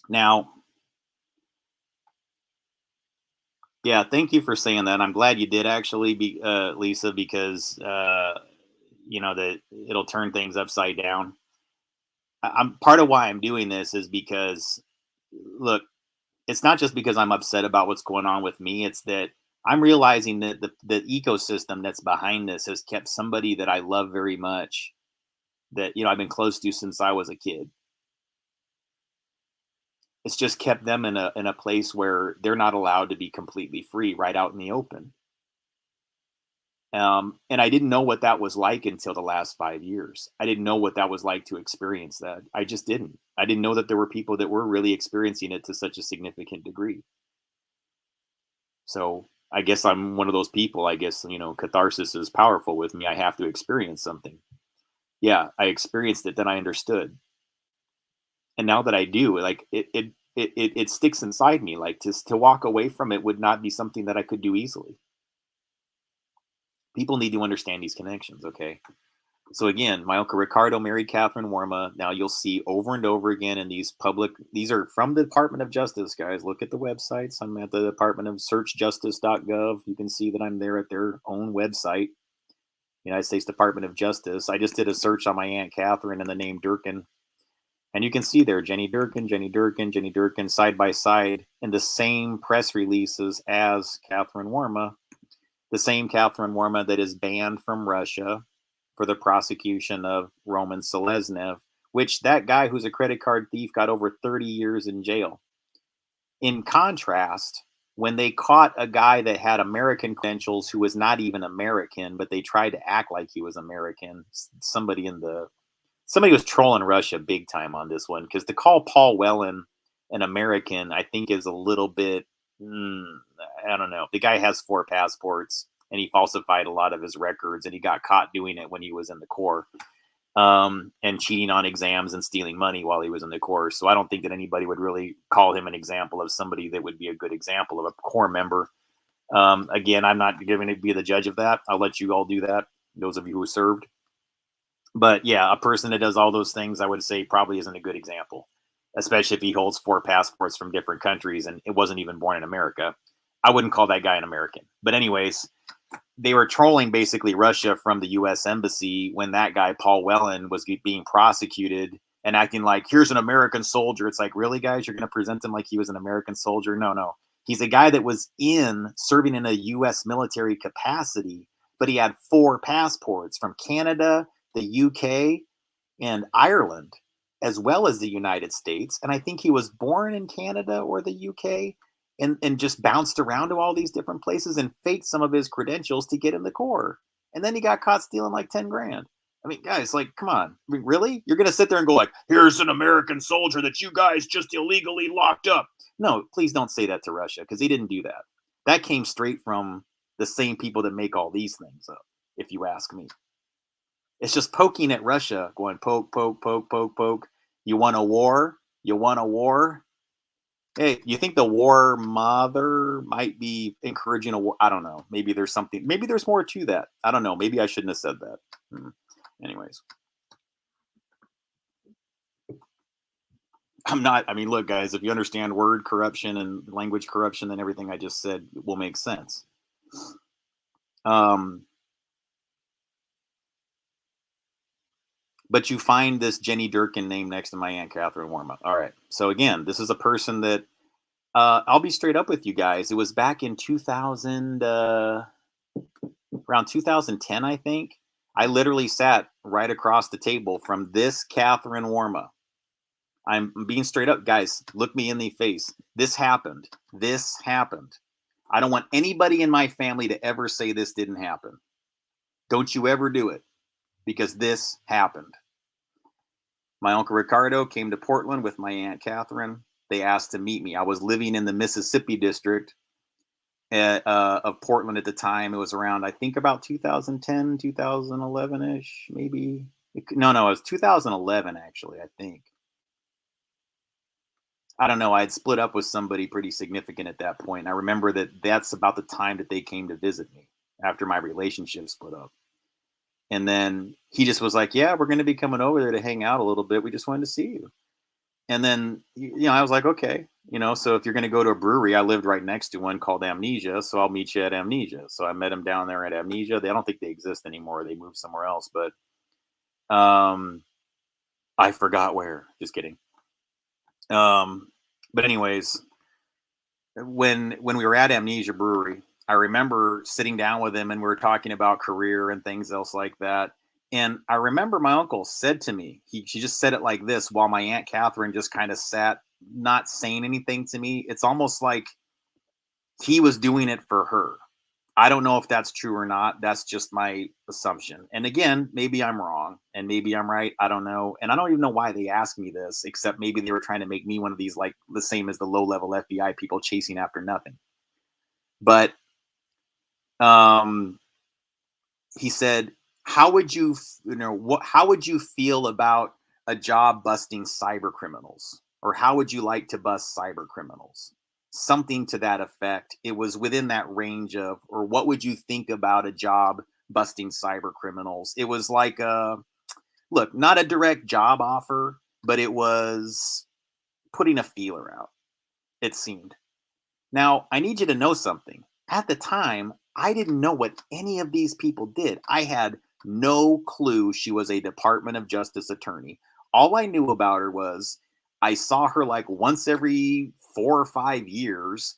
Now, yeah, thank you for saying that. I'm glad you did actually, Lisa, because that it'll turn things upside down. I'm part of why I'm doing this is because, look, it's not just because I'm upset about what's going on with me. It's that I'm realizing that the ecosystem that's behind this has kept somebody that I love very much, that I've been close to since I was a kid. It's just kept them in a place where they're not allowed to be completely free right out in the open. And I didn't know what that was like until the last 5 years. I didn't know what that was like to experience that. I just didn't. I didn't know that there were people that were really experiencing it to such a significant degree. So I guess I'm one of those people. I guess, catharsis is powerful with me. I have to experience something. Yeah, I experienced it, then I understood. And now that I do, like, it sticks inside me. Like to walk away from it would not be something that I could do easily. People need to understand these connections, okay? So again, my uncle Ricardo married Catherine Warma. Now you'll see over and over again in these public, these are from the Department of Justice, guys. Look at the websites. I'm at the Department of searchjustice.gov. You can see that I'm there at their own website, United States Department of Justice. I just did a search on my Aunt Catherine and the name Durkin. And you can see there Jenny Durkin, Jenny Durkin, Jenny Durkin, side by side in the same press releases as Catherine Warma, the same Catherine Warma that is banned from Russia for the prosecution of Roman Seleznev, which that guy who's a credit card thief got over 30 years in jail. In contrast, when they caught a guy that had American credentials who was not even American, but they tried to act like he was American, somebody was trolling Russia big time on this one, because to call Paul Whelan an American, I think is a little bit, I don't know. The guy has 4 passports and he falsified a lot of his records and he got caught doing it when he was in the Corps, and cheating on exams and stealing money while he was in the Corps. So I don't think that anybody would really call him an example of somebody that would be a good example of a Corps member. Again, I'm not going to be the judge of that. I'll let you all do that, those of you who served. But yeah, a person that does all those things, I would say probably isn't a good example, especially if he holds 4 passports from different countries and it wasn't even born in America. I wouldn't call that guy an American. But anyways, they were trolling basically Russia from the U.S. Embassy when that guy, Paul Whelan, was being prosecuted and acting like, here's an American soldier. It's like, really, guys, you're going to present him like he was an American soldier? No. He's a guy that was serving in a U.S. military capacity, but he had 4 passports from Canada, the UK, and Ireland, as well as the United States. And I think he was born in Canada or the UK and just bounced around to all these different places and faked some of his credentials to get in the Corps. And then he got caught stealing like 10 grand. I mean, guys, like, come on. I mean, really? You're going to sit there and go like, here's an American soldier that you guys just illegally locked up. No, please don't say that to Russia, because he didn't do that. That came straight from the same people that make all these things up, if you ask me. It's just poking at Russia, going poke, poke, poke, poke, poke. You want a war? You want a war? Hey, you think the war mother might be encouraging a war? I don't know. Maybe there's something. Maybe there's more to that. I don't know. Maybe I shouldn't have said that. Anyways. I'm not. I mean, look, guys, if you understand word corruption and language corruption, then everything I just said will make sense. But you find this Jenny Durkin name next to my Aunt Catherine Warma. All right. So again, this is a person that I'll be straight up with you guys. It was back in 2000, around 2010, I think. I literally sat right across the table from this Catherine Warma. I'm being straight up, guys. Look me in the face. This happened. This happened. I don't want anybody in my family to ever say this didn't happen. Don't you ever do it, because this happened. My uncle Ricardo came to Portland with my Aunt Catherine. They asked to meet me. I was living in the Mississippi district of Portland at the time. It was around, I think, about 2010, 2011-ish, maybe. No, it was 2011, actually, I think. I don't know. I had split up with somebody pretty significant at that point. And I remember that that's about the time that they came to visit me after my relationship split up. And then he just was like, yeah, we're going to be coming over there to hang out a little bit. We just wanted to see you. And then, I was like, okay, so if you're going to go to a brewery, I lived right next to one called Amnesia. So I'll meet you at Amnesia. So I met him down there at Amnesia. I don't think they exist anymore. They moved somewhere else, but I forgot where. Just kidding. But anyways, when we were at Amnesia Brewery, I remember sitting down with him and we were talking about career and things else like that. And I remember my uncle said to me, she just said it like this while my Aunt Catherine just kind of sat, not saying anything to me. It's almost like he was doing it for her. I don't know if that's true or not. That's just my assumption. And again, maybe I'm wrong and maybe I'm right. I don't know. And I don't even know why they asked me this, except maybe they were trying to make me one of these, like the same as the low level FBI people chasing after nothing. But he said, how would you feel about a job busting cyber criminals? Or how would you like to bust cyber criminals? Something to that effect. It was within that range of, or what would you think about a job busting cyber criminals? It was like a, look, not a direct job offer, but it was putting a feeler out, it seemed. Now, I need you to know something. At the time, I didn't know what any of these people did. I had no clue she was a Department of Justice attorney. All I knew about her was I saw her like once every 4 or 5 years.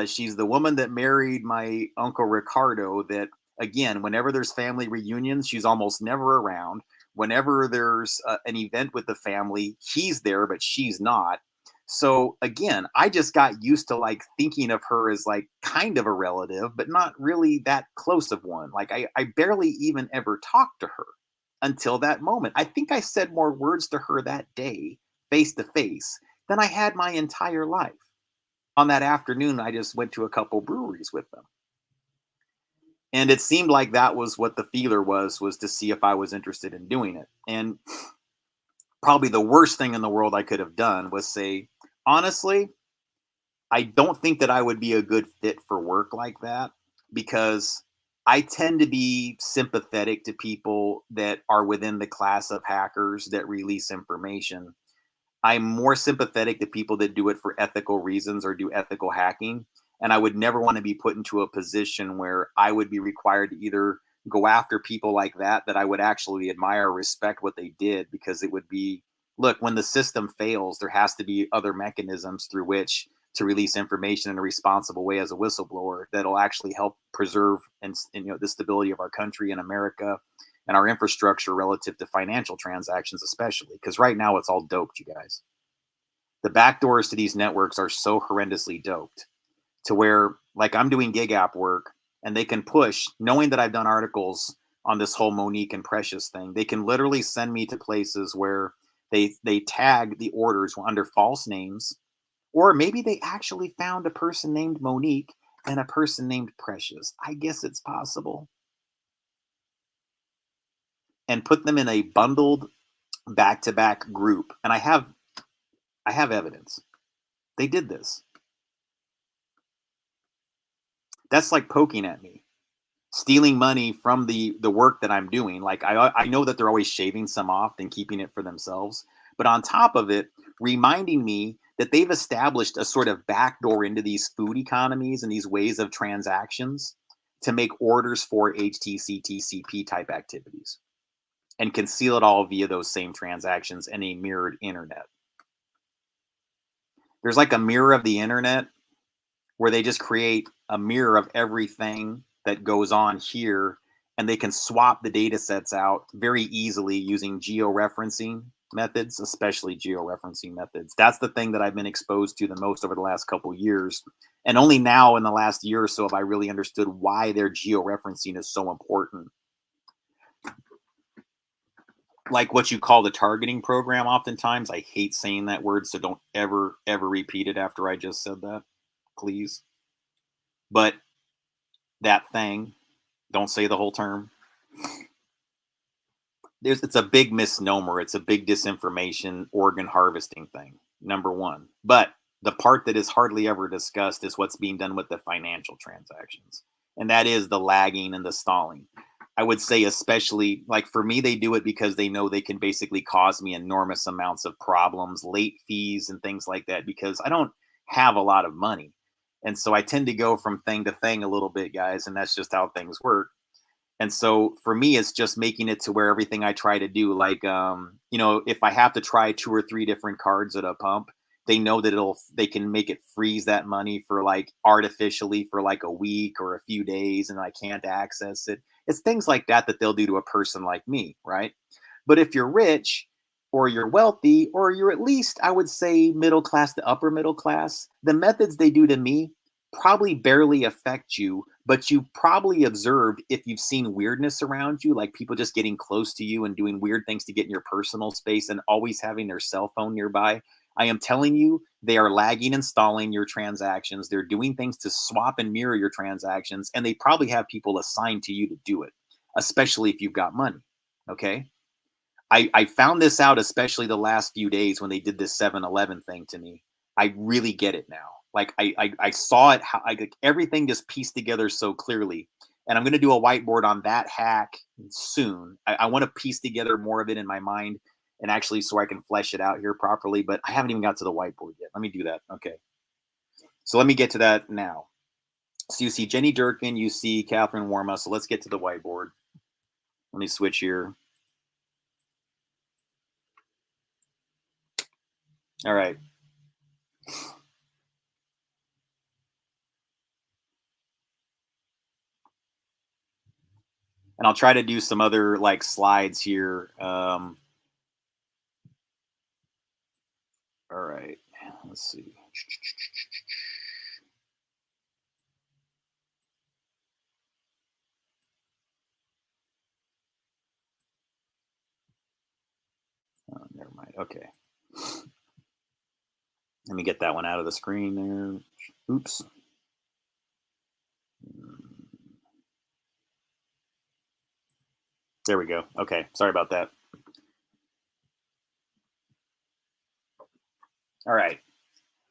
She's the woman that married my uncle Ricardo. That, again, whenever there's family reunions, she's almost never around. Whenever there's an event with the family, he's there, but she's not. So again, I just got used to like thinking of her as like kind of a relative, but not really that close of one. Like I barely even ever talked to her until that moment. I think I said more words to her that day, face to face, than I had my entire life. On that afternoon, I just went to a couple breweries with them. And it seemed like that was what the feeler was to see if I was interested in doing it. And probably the worst thing in the world I could have done was say, honestly, I don't think that I would be a good fit for work like that, because I tend to be sympathetic to people that are within the class of hackers that release information. I'm more sympathetic to people that do it for ethical reasons or do ethical hacking. And I would never want to be put into a position where I would be required to either go after people like that I would actually admire or respect what they did, because it would be, look, when the system fails, there has to be other mechanisms through which to release information in a responsible way as a whistleblower that'll actually help preserve and the stability of our country and America and our infrastructure relative to financial transactions, especially because right now it's all doped, you guys. The backdoors to these networks are so horrendously doped to where, like, I'm doing gig app work and they can push, knowing that I've done articles on this whole Monique and Precious thing. They can literally send me to places where they tag the orders under false names, or maybe they actually found a person named Monique and a person named Precious. I guess it's possible. And put them in a bundled back-to-back group. And I have evidence. They did this. That's like poking at me, stealing money from the work that I'm doing. Like I know that they're always shaving some off and keeping it for themselves, but on top of it, reminding me that they've established a sort of backdoor into these food economies and these ways of transactions to make orders for HTC TCP type activities and conceal it all via those same transactions and a mirrored internet. There's like a mirror of the internet where they just create a mirror of everything that goes on here, and they can swap the data sets out very easily using georeferencing methods, especially georeferencing methods. That's the thing that I've been exposed to the most over the last couple years. And only now in the last year or so have I really understood why their georeferencing is so important. Like what you call the targeting program, oftentimes. I hate saying that word, so don't ever repeat it after I just said that, please. But that thing, don't say the whole term. It's a big misnomer. It's a big disinformation organ harvesting thing, number one. But the part that is hardly ever discussed is what's being done with the financial transactions. And that is the lagging and the stalling. I would say, especially like for me, they do it because they know they can basically cause me enormous amounts of problems, late fees, and things like that, because I don't have a lot of money. And so I tend to go from thing to thing a little bit, guys. And that's just how things work. And so for me, it's just making it to where everything I try to do, like, if I have to try 2 or 3 different cards at a pump, they know that they can make it freeze that money for like artificially for like a week or a few days, and I can't access it. It's things like that they'll do to a person like me, right? But if you're rich or you're wealthy or you're at least, I would say, middle class to upper middle class, the methods they do to me probably barely affect you, but you probably observed, if you've seen weirdness around you, like people just getting close to you and doing weird things to get in your personal space and always having their cell phone nearby. I am telling you, they are lagging and stalling your transactions. They're doing things to swap and mirror your transactions, and they probably have people assigned to you to do it, especially if you've got money. Okay. I found this out, especially the last few days when they did this 7-Eleven thing to me. I really get it now. Like I saw it, how like everything just pieced together so clearly. And I'm going to do a whiteboard on that hack soon. I want to piece together more of it in my mind and actually so I can flesh it out here properly. But I haven't even got to the whiteboard yet. Let me do that. Okay. So let me get to that now. So you see Jenny Durkin, you see Catherine Warma. So let's get to the whiteboard. Let me switch here. All right. And I'll try to do some other like slides here. All right. Let's see. Oh, never mind. Okay. Let me get that one out of the screen there. Oops. There we go. Okay. Sorry about that. All right.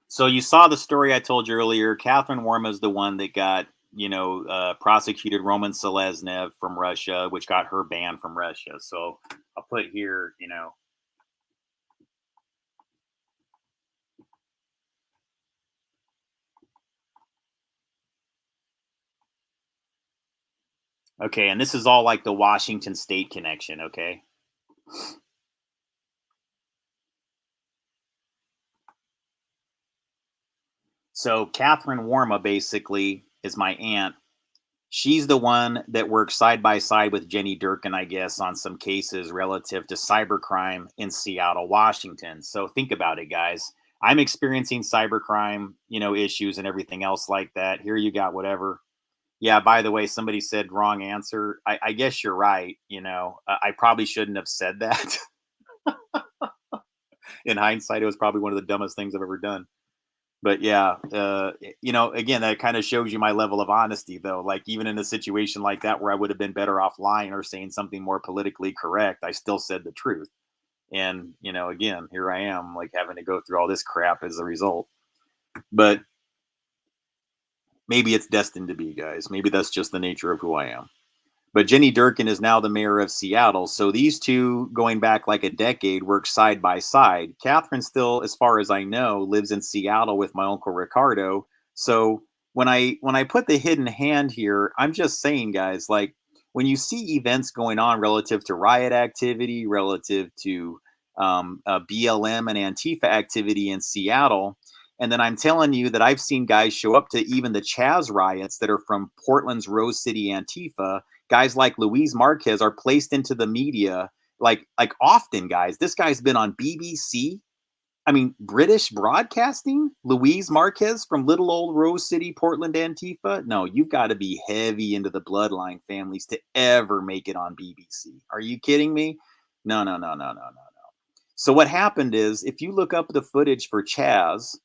So you saw the story I told you earlier. Catherine Warma is the one that got, prosecuted Roman Seleznev from Russia, which got her banned from Russia. So I'll put here, okay. And this is all like the Washington State connection. Okay. So Catherine Warma basically is my aunt. She's the one that works side by side with Jenny Durkin, I guess, on some cases relative to cybercrime in Seattle, Washington. So think about it, guys. I'm experiencing cybercrime, issues and everything else like that. Here you got whatever. Yeah, by the way, somebody said wrong answer. I guess you're right. I probably shouldn't have said that. In hindsight, it was probably one of the dumbest things I've ever done. But yeah, again, that kind of shows you my level of honesty, though. Like even in a situation like that where I would have been better off lying or saying something more politically correct, I still said the truth. And again, here I am, like having to go through all this crap as a result. But maybe it's destined to be, guys. Maybe that's just the nature of who I am. But Jenny Durkin is now the mayor of Seattle. So these two, going back like a decade, work side by side. Catherine still, as far as I know, lives in Seattle with my uncle Ricardo. So when I put the hidden hand here, I'm just saying, guys, like when you see events going on relative to riot activity, relative to BLM and Antifa activity in Seattle, and then I'm telling you that I've seen guys show up to even the Chaz riots that are from Portland's Rose City Antifa. Guys like Luis Marquez are placed into the media like often, guys. This guy's been on BBC. I mean, British broadcasting. Luis Marquez from little old Rose City, Portland, Antifa. No, you've got to be heavy into the bloodline families to ever make it on BBC. Are you kidding me? No, no, no, no, no, no, no. So what happened is, if you look up the footage for Chaz,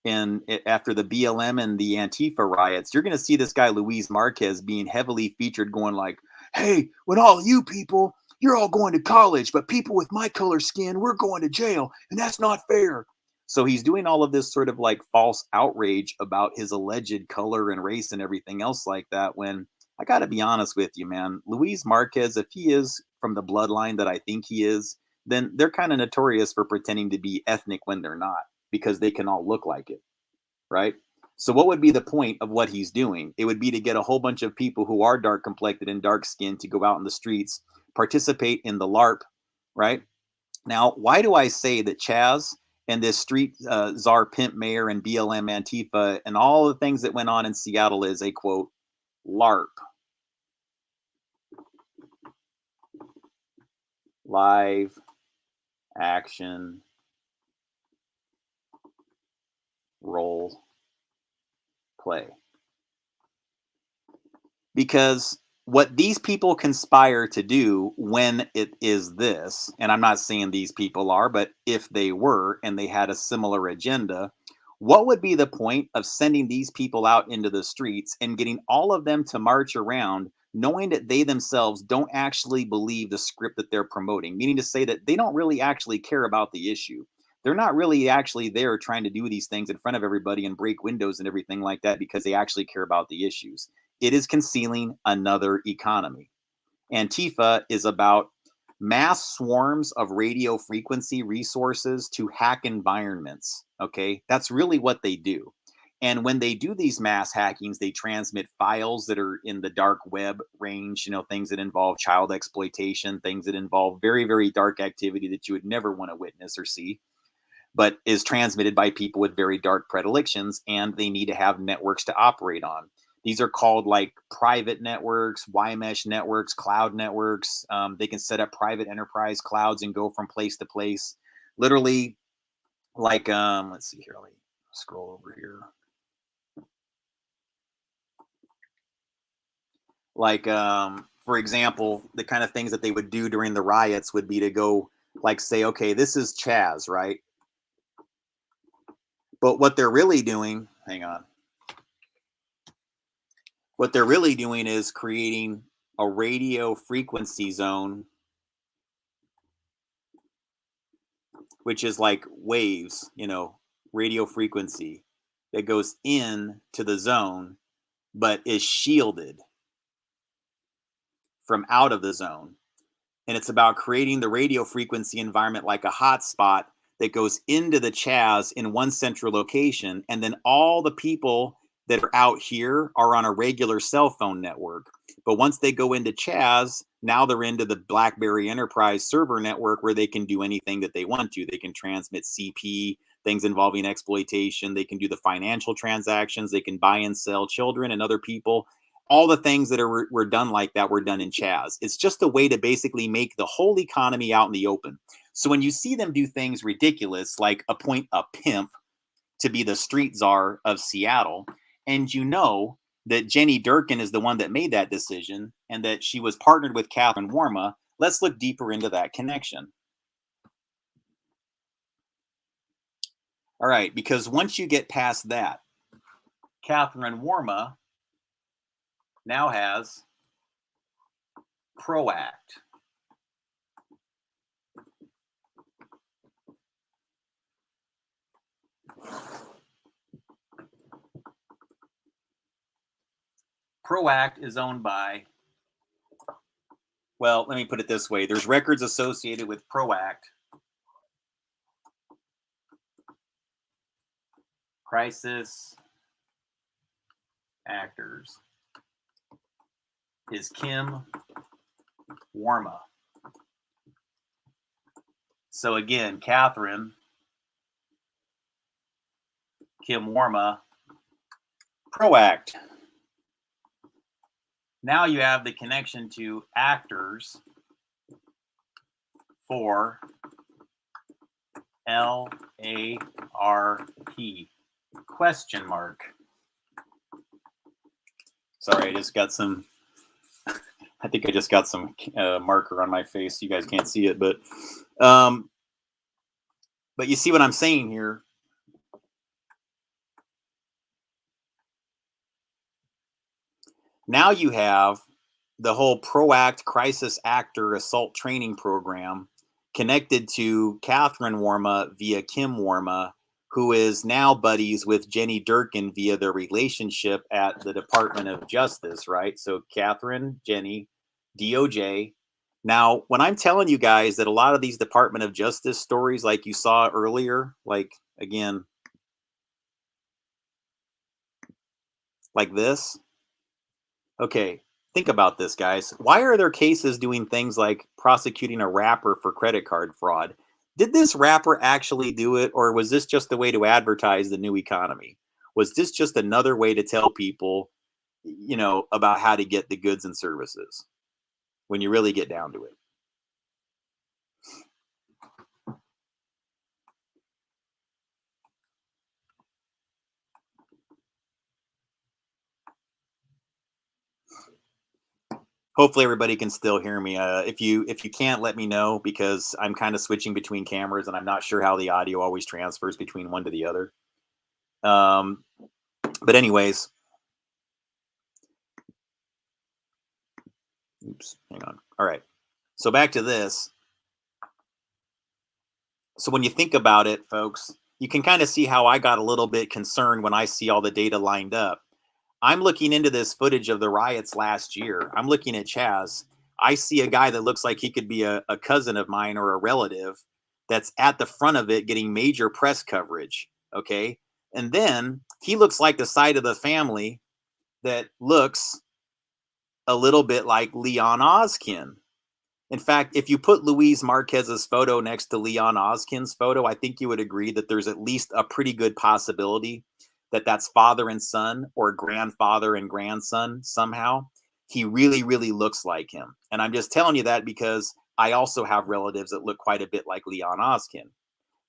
and after the BLM and the Antifa riots, you're going to see this guy Luis Marquez being heavily featured, going like, "Hey, when all you people, you're all going to college, but people with my color skin, we're going to jail, and that's not fair." So he's doing all of this sort of like false outrage about his alleged color and race and everything else like that. When I got to be honest with you, man, Luis Marquez, if he is from the bloodline that I think he is, then they're kind of notorious for pretending to be ethnic when they're not, because they can all look like it, right? So what would be the point of what he's doing? It would be to get a whole bunch of people who are dark complected and dark skinned to go out in the streets, participate in the LARP, right? Now, why do I say that Chaz and this street czar pimp mayor and BLM Antifa and all the things that went on in Seattle is a quote LARP, live action role play? Because what these people conspire to do when it is this, and I'm not saying these people are, but if they were and they had a similar agenda, what would be the point of sending these people out into the streets and getting all of them to march around knowing that they themselves don't actually believe the script that they're promoting, meaning to say that they don't really actually care about the issue. They're not really actually there trying to do these things in front of everybody and break windows and everything like that because they actually care about the issues. It is concealing another economy. Antifa is about mass swarms of radio frequency resources to hack environments. Okay, that's really what they do. And when they do these mass hackings, they transmit files that are in the dark web range, things that involve child exploitation, things that involve very, very dark activity that you would never want to witness or see, but is transmitted by people with very dark predilections, and they need to have networks to operate on. These are called like private networks, Y-mesh networks, cloud networks. They can set up private enterprise clouds and go from place to place. Literally, like, let's see here. Let me scroll over here. Like, for example, the kind of things that they would do during the riots would be to go, like, say, okay, this is Chaz, right? But what they're really doing, hang on. What they're really doing is creating a radio frequency zone, which is like waves, radio frequency that goes in to the zone, but is shielded from out of the zone. And it's about creating the radio frequency environment like a hotspot that goes into the Chaz in one central location. And then all the people that are out here are on a regular cell phone network. But once they go into Chaz, now they're into the BlackBerry Enterprise server network where they can do anything that they want to. They can transmit CP, things involving exploitation. They can do the financial transactions. They can buy and sell children and other people. All the things that were done like that were done in Chaz. It's just a way to basically make the whole economy out in the open. So when you see them do things ridiculous, like appoint a pimp to be the street czar of Seattle, and that Jenny Durkin is the one that made that decision and that she was partnered with Catherine Warma, let's look deeper into that connection. All right, because once you get past that, Catherine Warma now has PROACT. PROACT is owned by, well, let me put it this way. There's records associated with PROACT. Crisis Actors is Kim Warma. So again, Catherine, Kim Warma, PROACT. Now you have the connection to actors for LARP question mark. Sorry, I just got some, I think I just got some marker on my face. You guys can't see it, but you see what I'm saying here. Now you have the whole PROACT crisis actor assault training program connected to Catherine Warma via Kim Warma, who is now buddies with Jenny Durkin via their relationship at the Department of Justice, right? So Catherine, Jenny, DOJ. Now, when I'm telling you guys that a lot of these Department of Justice stories, like you saw earlier, like, again, like this. Okay, think about this, guys. Why are there cases doing things like prosecuting a rapper for credit card fraud? Did this rapper actually do it, or was this just a way to advertise the new economy? Was this just another way to tell people, about how to get the goods and services when you really get down to it? Hopefully everybody can still hear me. If you can't, let me know, because I'm kind of switching between cameras and I'm not sure how the audio always transfers between one to the other. But anyways, Oops, hang on. All right. So back to this. So when you think about it, folks, you can kind of see how I got a little bit concerned when I see all the data lined up. I'm looking into this footage of the riots last year. I'm looking at Chaz. I see a guy that looks like he could be a cousin of mine or a relative that's at the front of it getting major press coverage. Okay. And then he looks like the side of the family that looks a little bit like Leon Oskin. In fact, if you put Luis Marquez's photo next to Leon Oskin's photo, I think you would agree that there's at least a pretty good possibility that that's father and son or grandfather and grandson somehow. He really, really looks like him. And I'm just telling you that because I also have relatives that look quite a bit like Leon Oskin.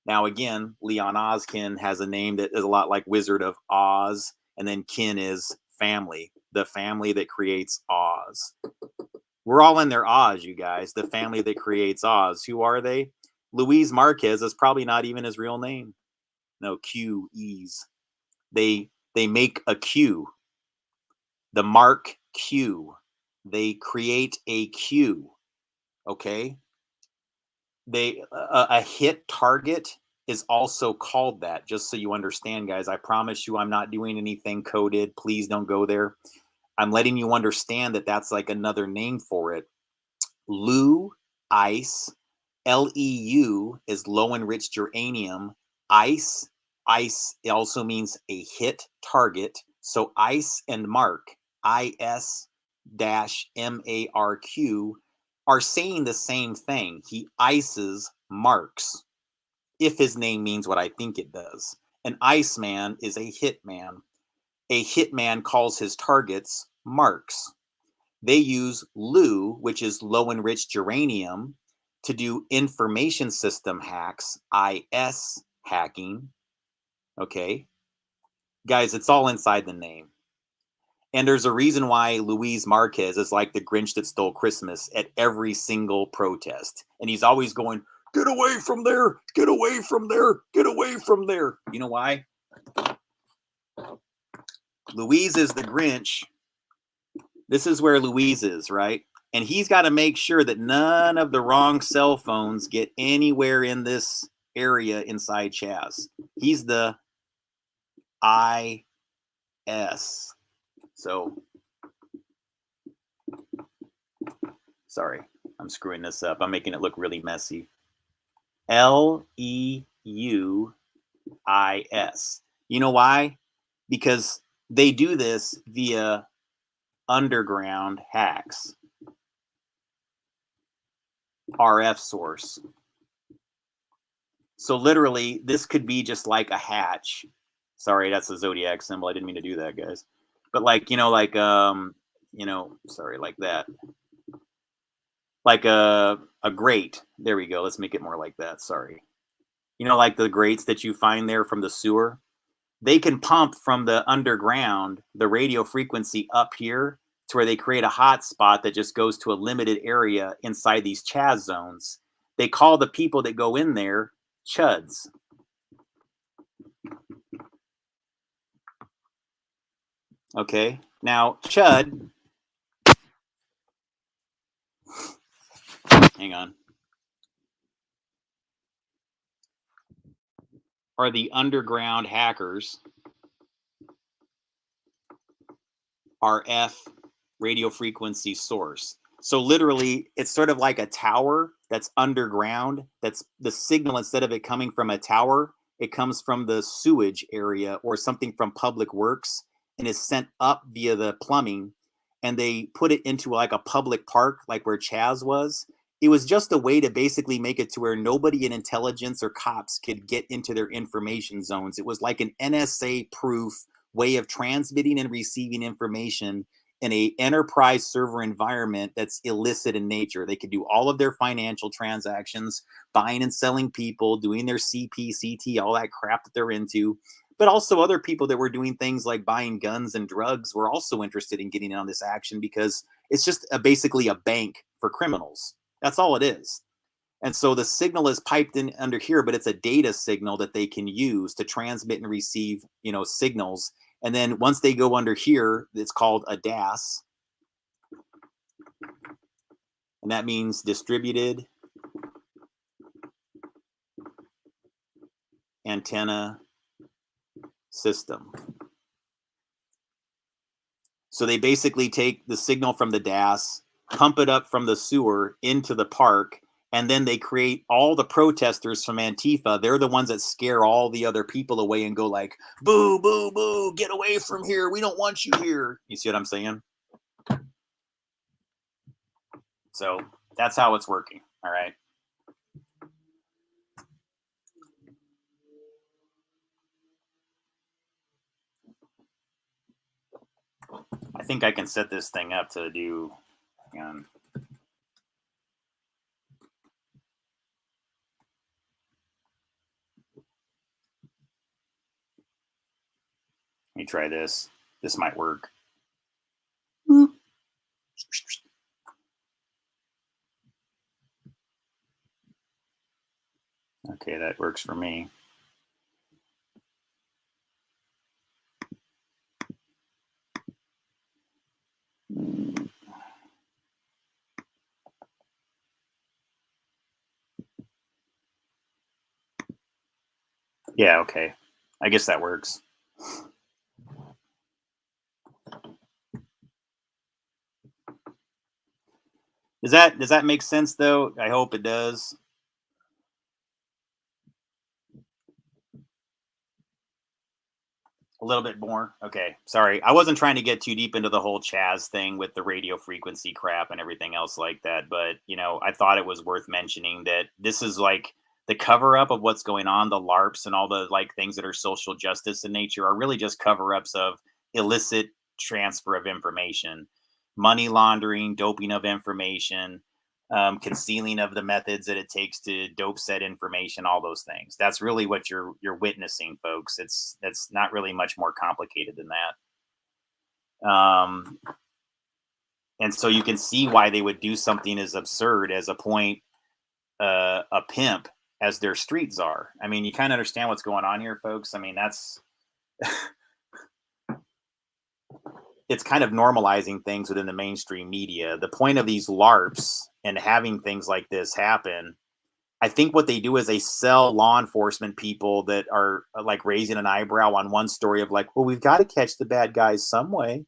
Now, again, Leon Oskin has a name that is a lot like Wizard of Oz, and then kin is family, the family that creates Oz. We're all in their Oz, you guys. The family that creates Oz. Who are they? Luis Marquez is probably not even his real name. No, QEs. They make a Q. The mark Q. They create a Q. Okay. A hit target is also called that. Just so you understand, guys. I promise you, I'm not doing anything coded. Please don't go there. I'm letting you understand that that's like another name for it. Lou, ice, LEU is low enriched uranium. Ice it also means a hit target. So ice and mark, IS-MARQ, are saying the same thing. He ices marks, if his name means what I think it does. An Iceman is a hitman. A hitman calls his targets marks. They use LEU, which is low enriched uranium, to do information system hacks, IS hacking. Okay. Guys, it's all inside the name. And there's a reason why Luis Marquez is like the Grinch that stole Christmas at every single protest. And he's always going, get away from there, get away from there, get away from there. You know why? Luis is the Grinch. This is where Luis is, right? And he's got to make sure that none of the wrong cell phones get anywhere in this area inside Chaz. He's the IS. So, sorry, I'm screwing this up. I'm making it look really messy. LEUIS. You know why? Because they do this via underground hacks. RF source. So literally, this could be just like a hatch. Sorry, that's a zodiac symbol. I didn't mean to do that, guys. But like, like sorry, like that. Like a grate. There we go. Let's make it more like that. Sorry. Like the grates that you find there from the sewer. They can pump from the underground the radio frequency up here to where they create a hot spot that just goes to a limited area inside these Chaz zones. They call the people that go in there chuds. Okay, now chud, hang on, are the underground hackers, RF radio frequency source. So literally, it's sort of like a tower that's underground. That's the signal, instead of it coming from a tower, it comes from the sewage area or something from public works and is sent up via the plumbing. And they put it into like a public park, like where Chaz was. It was just a way to basically make it to where nobody in intelligence or cops could get into their information zones. It was like an NSA proof way of transmitting and receiving information in a enterprise server environment that's illicit in nature. They could do all of their financial transactions, buying and selling people, doing their CP, CT, all that crap that they're into. But also other people that were doing things like buying guns and drugs were also interested in getting in on this action, because it's just basically a bank for criminals. That's all it is. And so the signal is piped in under here, but it's a data signal that they can use to transmit and receive, signals. And then once they go under here, it's called a DAS. and that means distributed antenna system. So they basically take the signal from the DAS, pump it up from the sewer into the park, and then they create all the protesters from Antifa. They're the ones that scare all the other people away and go like, boo, boo, boo, get away from here. We don't want you here. You see what I'm saying? So that's how it's working. All right. I think I can set this thing up to do. Hang on. Let me try this. This might work. Okay, that works for me. Yeah, okay. I guess that works. Does that make sense though? I hope it does. A little bit more. Okay. Sorry. I wasn't trying to get too deep into the whole Chaz thing with the radio frequency crap and everything else like that, but I thought it was worth mentioning that this is like the cover up of what's going on, the LARPs and all the like things that are social justice in nature are really just cover ups of illicit transfer of information, money laundering, doping of information, concealing of the methods that it takes to dope set information, all those things. That's really what you're witnessing, folks. It's not really much more complicated than that. And so you can see why they would do something as absurd as appoint a pimp as their street czar. I mean, you kind of understand what's going on here, folks. I mean, that's it's kind of normalizing things within the mainstream media. The point of these LARPs and having things like this happen, I think what they do is they sell law enforcement people that are like raising an eyebrow on one story of like, well, we've got to catch the bad guys some way.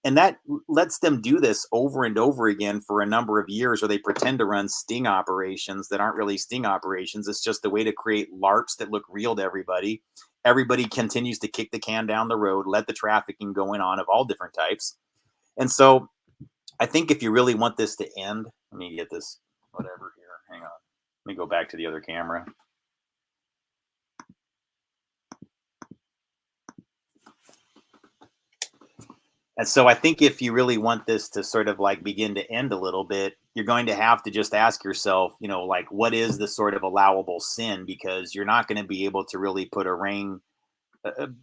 And that lets them do this over and over again for a number of years, where they pretend to run sting operations that aren't really sting operations. It's just a way to create LARPs that look real to everybody. Everybody continues to kick the can down the road, let the trafficking going on of all different types. And so I think if you really want this to end, let me get this, whatever here. Hang on. Let me go back to the other camera. And so I think if you really want this to sort of like begin to end a little bit, you're going to have to just ask yourself, like what is the sort of allowable sin? Because you're not going to be able to really put a ring.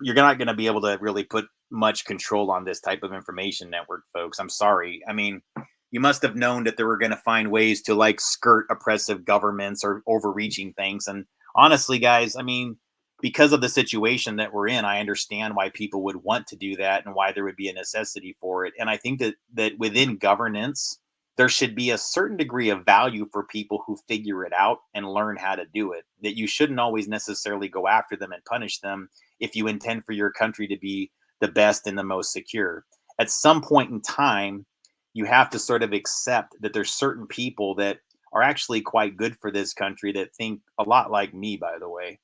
You're not going to be able to really put much control on this type of information network, folks. I'm sorry. I mean, you must have known that they were going to find ways to like skirt oppressive governments or overreaching things. And honestly, guys, I mean, because of the situation that we're in, I understand why people would want to do that and why there would be a necessity for it. And I think that within governance, there should be a certain degree of value for people who figure it out and learn how to do it. That you shouldn't always necessarily go after them and punish them if you intend for your country to be the best and the most secure. At some point in time, you have to sort of accept that there's certain people that are actually quite good for this country that think a lot like me, by the way.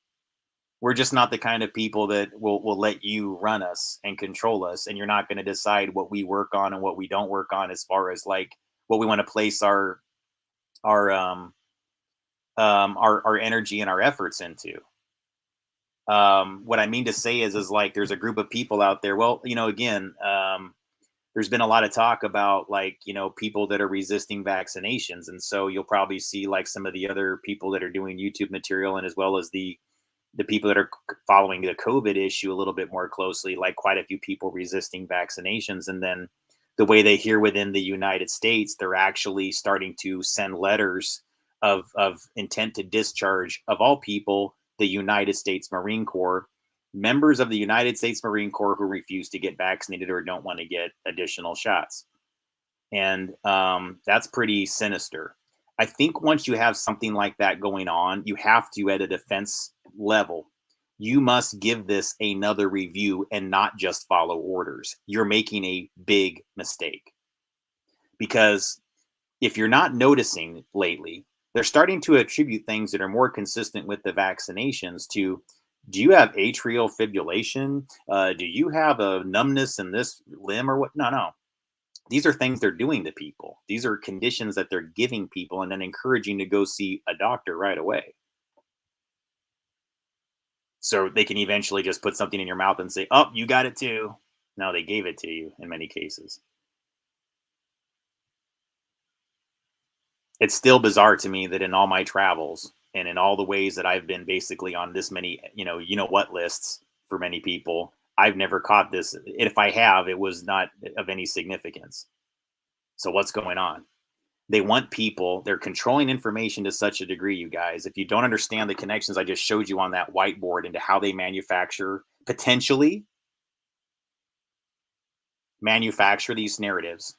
We're just not the kind of people that will let you run us and control us, and you're not going to decide what we work on and what we don't work on as far as like what we want to place our our energy and our efforts into. What I mean to say is like there's a group of people out there. Well, again, there's been a lot of talk about like people that are resisting vaccinations, and so you'll probably see like some of the other people that are doing YouTube material, and as well as the people that are following the COVID issue a little bit more closely, like quite a few people resisting vaccinations. And then the way they hear within the United States, they're actually starting to send letters of intent to discharge, of all people, the United States Marine Corps, members of the United States Marine Corps who refuse to get vaccinated or don't want to get additional shots. And that's pretty sinister. I think once you have something like that going on, you have to, at a defense level, you must give this another review and not just follow orders. You're making a big mistake, because if you're not noticing lately, they're starting to attribute things that are more consistent with the vaccinations to, do you have atrial fibrillation? Do you have a numbness in this limb or what? No, no. These are things they're doing to people. These are conditions that they're giving people and then encouraging to go see a doctor right away. So they can eventually just put something in your mouth and say, oh, you got it too. No, they gave it to you in many cases. It's still bizarre to me that in all my travels and in all the ways that I've been basically on this many, you know what lists for many people, I've never caught this. If I have, it was not of any significance. So what's going on? They want people, they're controlling information to such a degree, you guys. If you don't understand the connections I just showed you on that whiteboard into how they potentially manufacture these narratives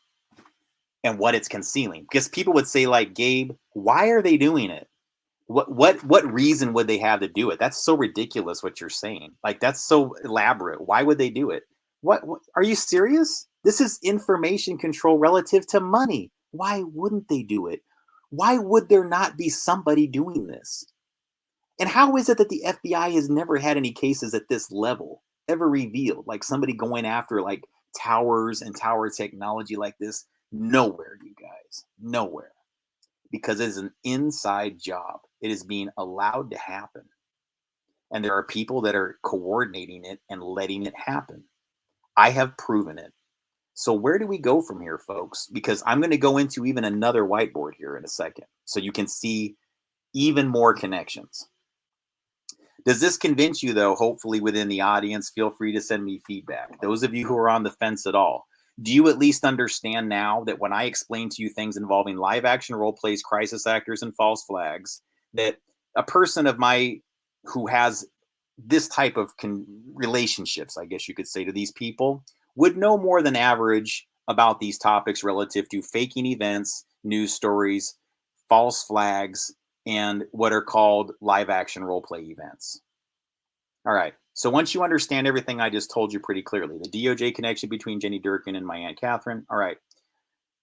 and what it's concealing. Because people would say, like, Gabe, why are they doing it? What reason would they have to do it? That's so ridiculous what you're saying. Like, that's so elaborate. Why would they do it? What are you serious? This is information control relative to money. Why wouldn't they do it? Why would there not be somebody doing this? And how is it that the FBI has never had any cases at this level ever revealed? Like somebody going after like towers and tower technology like this? Nowhere, you guys. Nowhere. Because it is an inside job. It is being allowed to happen. And there are people that are coordinating it and letting it happen. I have proven it. So where do we go from here, folks? Because I'm going to go into even another whiteboard here in a second, so you can see even more connections. Does this convince you, though? Hopefully within the audience, feel free to send me feedback. Those of you who are on the fence at all, do you at least understand now that when I explain to you things involving live action role plays, crisis actors, and false flags, that a person of my who has this type of relationships, I guess you could say, to these people would know more than average about these topics relative to faking events, news stories, false flags, and what are called live action role play events. All right. So once you understand everything I just told you pretty clearly, the DOJ connection between Jenny Durkin and my Aunt Catherine. All right.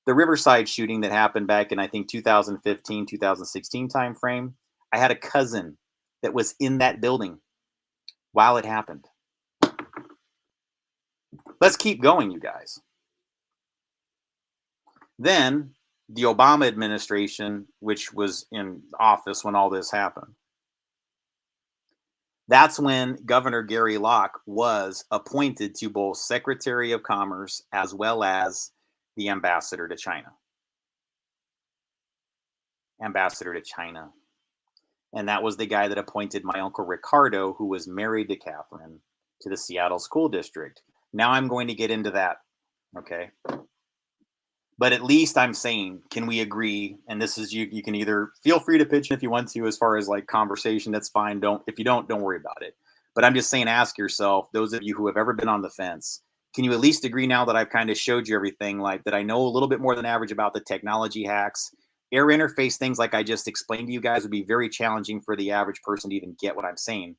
The Riverside shooting that happened back in, I think, 2015, 2016 timeframe. I had a cousin that was in that building while it happened. Let's keep going, you guys. Then the Obama administration, which was in office when all this happened, that's when Governor Gary Locke was appointed to both Secretary of Commerce as well as the ambassador to China. Ambassador to China. And that was the guy that appointed my uncle Ricardo, who was married to Catherine, to the Seattle School District. Now I'm going to get into that. Okay. But at least I'm saying, can we agree? And this is, you can either feel free to pitch in if you want to, as far as like conversation, that's fine. If you don't worry about it. But I'm just saying, ask yourself, those of you who have ever been on the fence, can you at least agree now that I've kind of showed you everything, like that I know a little bit more than average about the technology hacks, air interface things like I just explained to you guys would be very challenging for the average person to even get what I'm saying.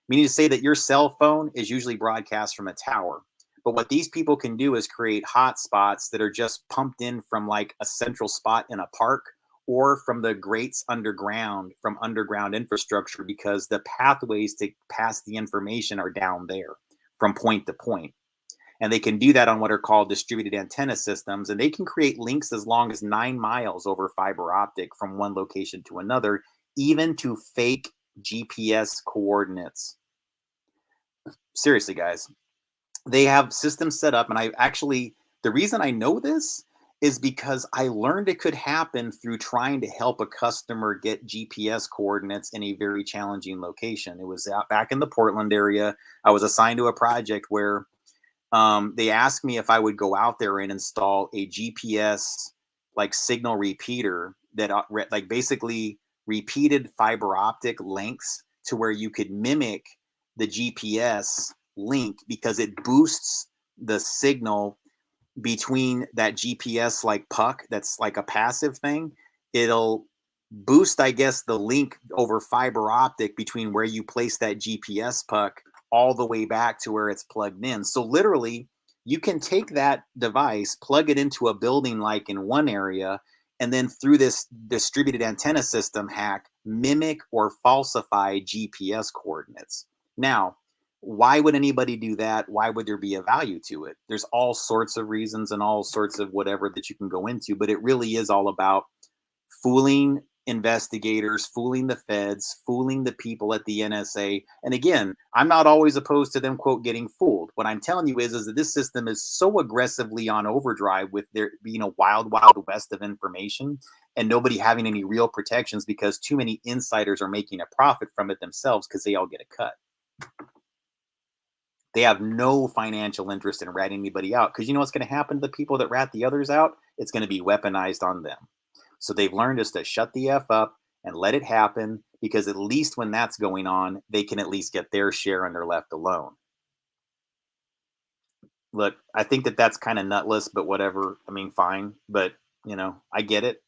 Meaning to say that your cell phone is usually broadcast from a tower. But what these people can do is create hot spots that are just pumped in from like a central spot in a park or from the grates underground, from underground infrastructure, because the pathways to pass the information are down there from point to point. And they can do that on what are called distributed antenna systems. And they can create links as long as 9 miles over fiber optic from one location to another, even to fake GPS coordinates. Seriously, guys. They have systems set up, and the reason I know this is because I learned it could happen through trying to help a customer get GPS coordinates in a very challenging location. It was out back in the Portland area. I was assigned to a project where they asked me if I would go out there and install a GPS like signal repeater that like basically repeated fiber optic lengths to where you could mimic the GPS link, because it boosts the signal between that GPS like puck that's like a passive thing, it'll boost, I guess, the link over fiber optic between where you place that GPS puck all the way back to where it's plugged in. So literally, you can take that device, plug it into a building like in one area, and then through this distributed antenna system hack, mimic or falsify GPS coordinates. Now, why would anybody do that? Why would there be a value to it? There's all sorts of reasons and all sorts of whatever that you can go into, but it really is all about fooling investigators, fooling the feds, fooling the people at the NSA. And again, I'm not always opposed to them, quote, getting fooled. What I'm telling you is that this system is so aggressively on overdrive with there being a wild, wild west of information and nobody having any real protections because too many insiders are making a profit from it themselves because they all get a cut. They have no financial interest in ratting anybody out because you know what's going to happen to the people that rat the others out? It's going to be weaponized on them. So they've learned just to shut the F up and let it happen because at least when that's going on, they can at least get their share and they're left alone. Look, I think that that's kind of nutless, but whatever. I mean, fine. But, you know, I get it.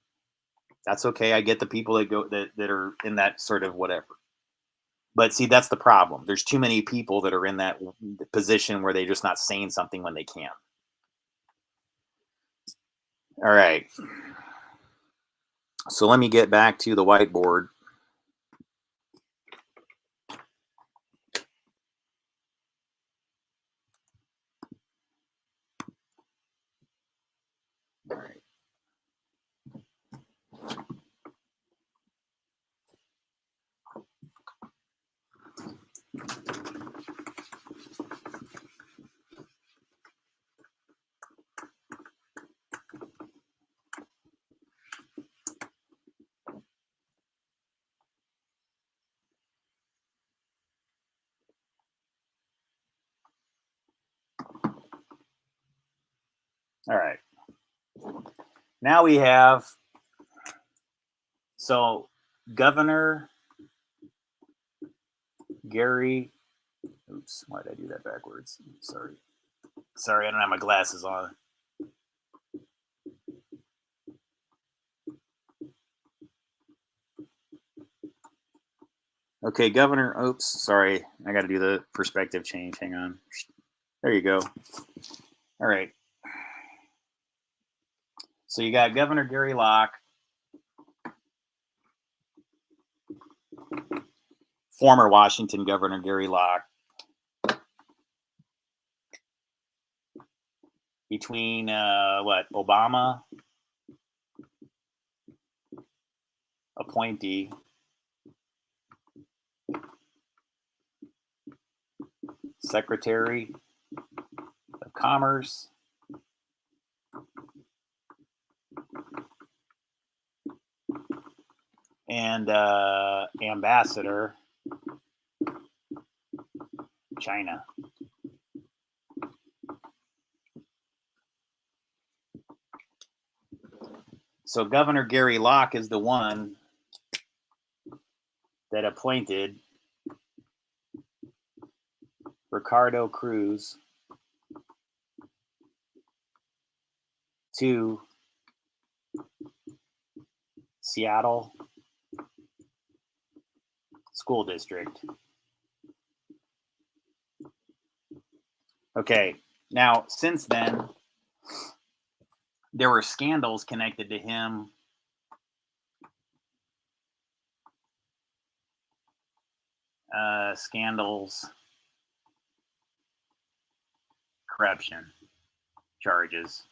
That's okay. I get the people that go that are in that sort of whatever. But see, that's the problem. There's too many people that are in that position where they're just not saying something when they can. All right. So let me get back to the whiteboard. All right. All right. Now we have, so Governor Gary, oops, why did I do that backwards? Sorry. Sorry, I don't have my glasses on. Okay, Governor, oops, sorry. I got to do the perspective change. Hang on. There you go. All right. So you got Governor Gary Locke, former Washington Governor Gary Locke, between Obama appointee Secretary of Commerce and Ambassador China. So Governor Gary Locke is the one that appointed Ricardo Cruz to Seattle School District. Okay, now since then, there were scandals connected to him. Scandals, corruption charges.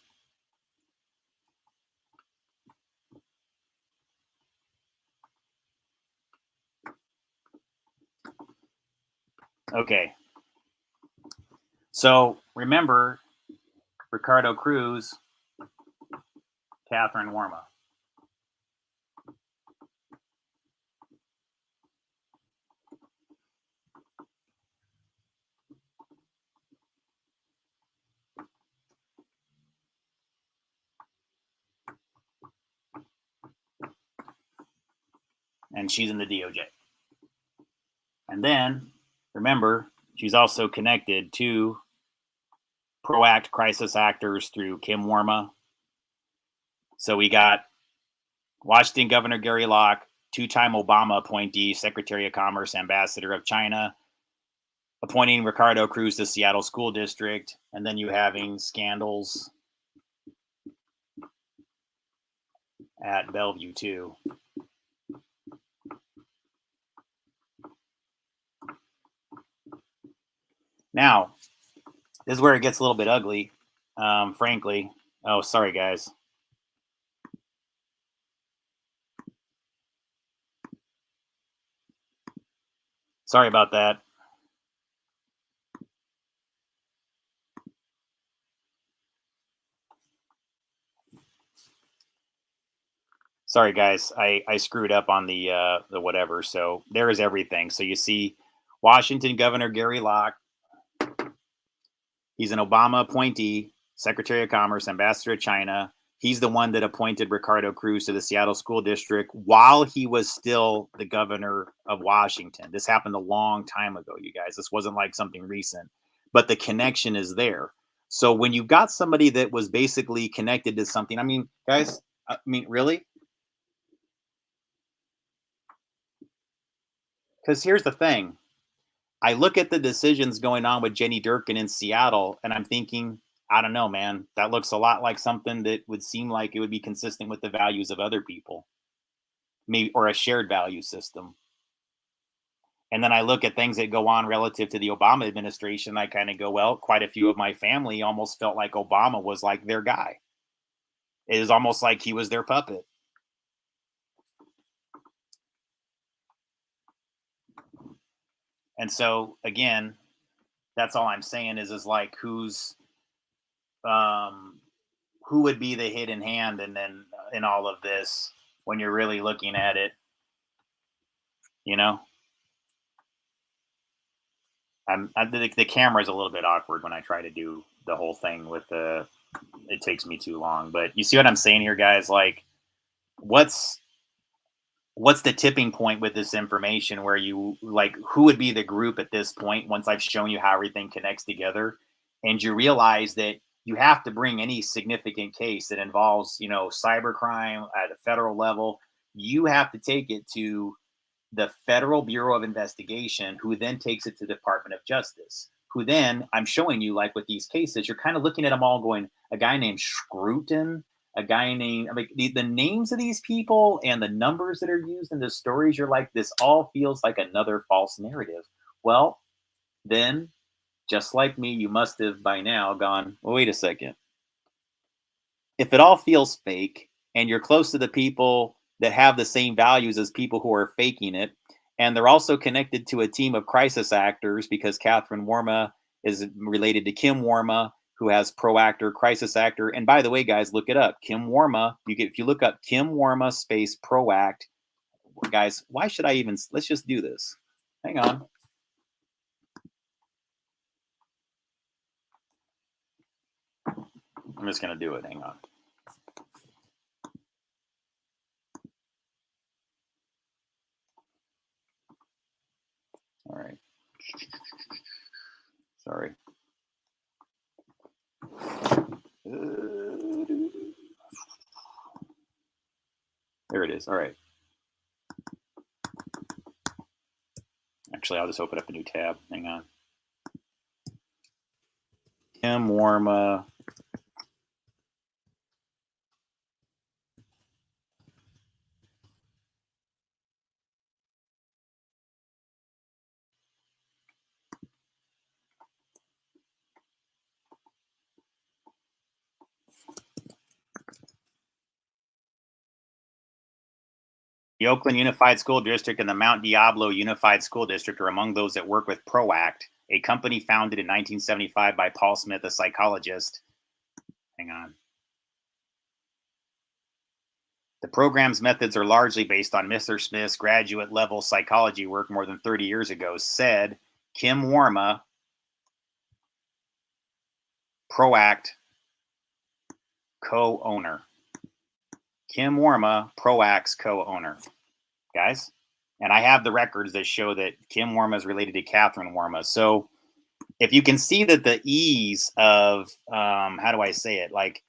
Okay. So remember Ricardo Cruz, Catherine Warma. And she's in the DOJ. And then, remember, she's also connected to ProAct crisis actors through Kim Warma. So we got Washington Governor Gary Locke, two-time Obama appointee, Secretary of Commerce, Ambassador of China, appointing Ricardo Cruz to Seattle School District, and then you having scandals at Bellevue too. Now, this is where it gets a little bit ugly, frankly. Oh, sorry, guys. Sorry about that. Sorry, guys. I screwed up on the whatever. So there is everything. So you see Washington Governor Gary Locke. He's an Obama appointee, Secretary of Commerce, Ambassador to China. He's the one that appointed Ricardo Cruz to the Seattle School District while he was still the governor of Washington. This happened a long time ago, you guys. This wasn't like something recent, but the connection is there. So when you've got somebody that was basically connected to something, I mean, guys, really? Because here's the thing. I look at the decisions going on with Jenny Durkin in Seattle, and I'm thinking, I don't know, man. That looks a lot like something that would seem like it would be consistent with the values of other people, maybe, or a shared value system. And then I look at things that go on relative to the Obama administration. I kind of go, well, quite a few of my family almost felt like Obama was like their guy. It is almost like he was their puppet. And so, again, that's all I'm saying is like who would be the hidden hand, and then in all of this when you're really looking at it, you know. The camera is a little bit awkward when I try to do the whole thing with the. It takes me too long, but you see what I'm saying here, guys? Like, what's the tipping point with this information where you like who would be the group at this point once I've shown you how everything connects together, and you realize that you have to bring any significant case that involves, cybercrime at a federal level, you have to take it to the Federal Bureau of Investigation, who then takes it to the Department of Justice, who then, I'm showing you, like with these cases, you're kind of looking at them all going, a guy named Scruton, a guy named, the names of these people and the numbers that are used in the stories, you're like, this all feels like another false narrative. Well, then, just like me, you must have by now gone, well, wait a second. If it all feels fake and you're close to the people that have the same values as people who are faking it, and they're also connected to a team of crisis actors because Catherine Warma is related to Kim Warma, who has pro-actor, crisis actor. And by the way, guys, look it up. Kim Warma, if you look up Kim Warma space pro-act, guys, why should I even, let's just do this. Hang on. I'm just going to do it. Hang on. All right. Sorry. There it is. All right. Actually, I'll just open up a new tab. Hang on. Kim Warma. The Oakland Unified School District and the Mount Diablo Unified School District are among those that work with ProAct, a company founded in 1975 by Paul Smith, a psychologist. Hang on. The program's methods are largely based on Mr. Smith's graduate-level psychology work more than 30 years ago, said Kim Warma, ProAct co-owner. Kim Warma, ProAct's co-owner. Guys, and I have the records that show that Kim Warma is related to Catherine Warma. So if you can see that the ease of how do I say it, like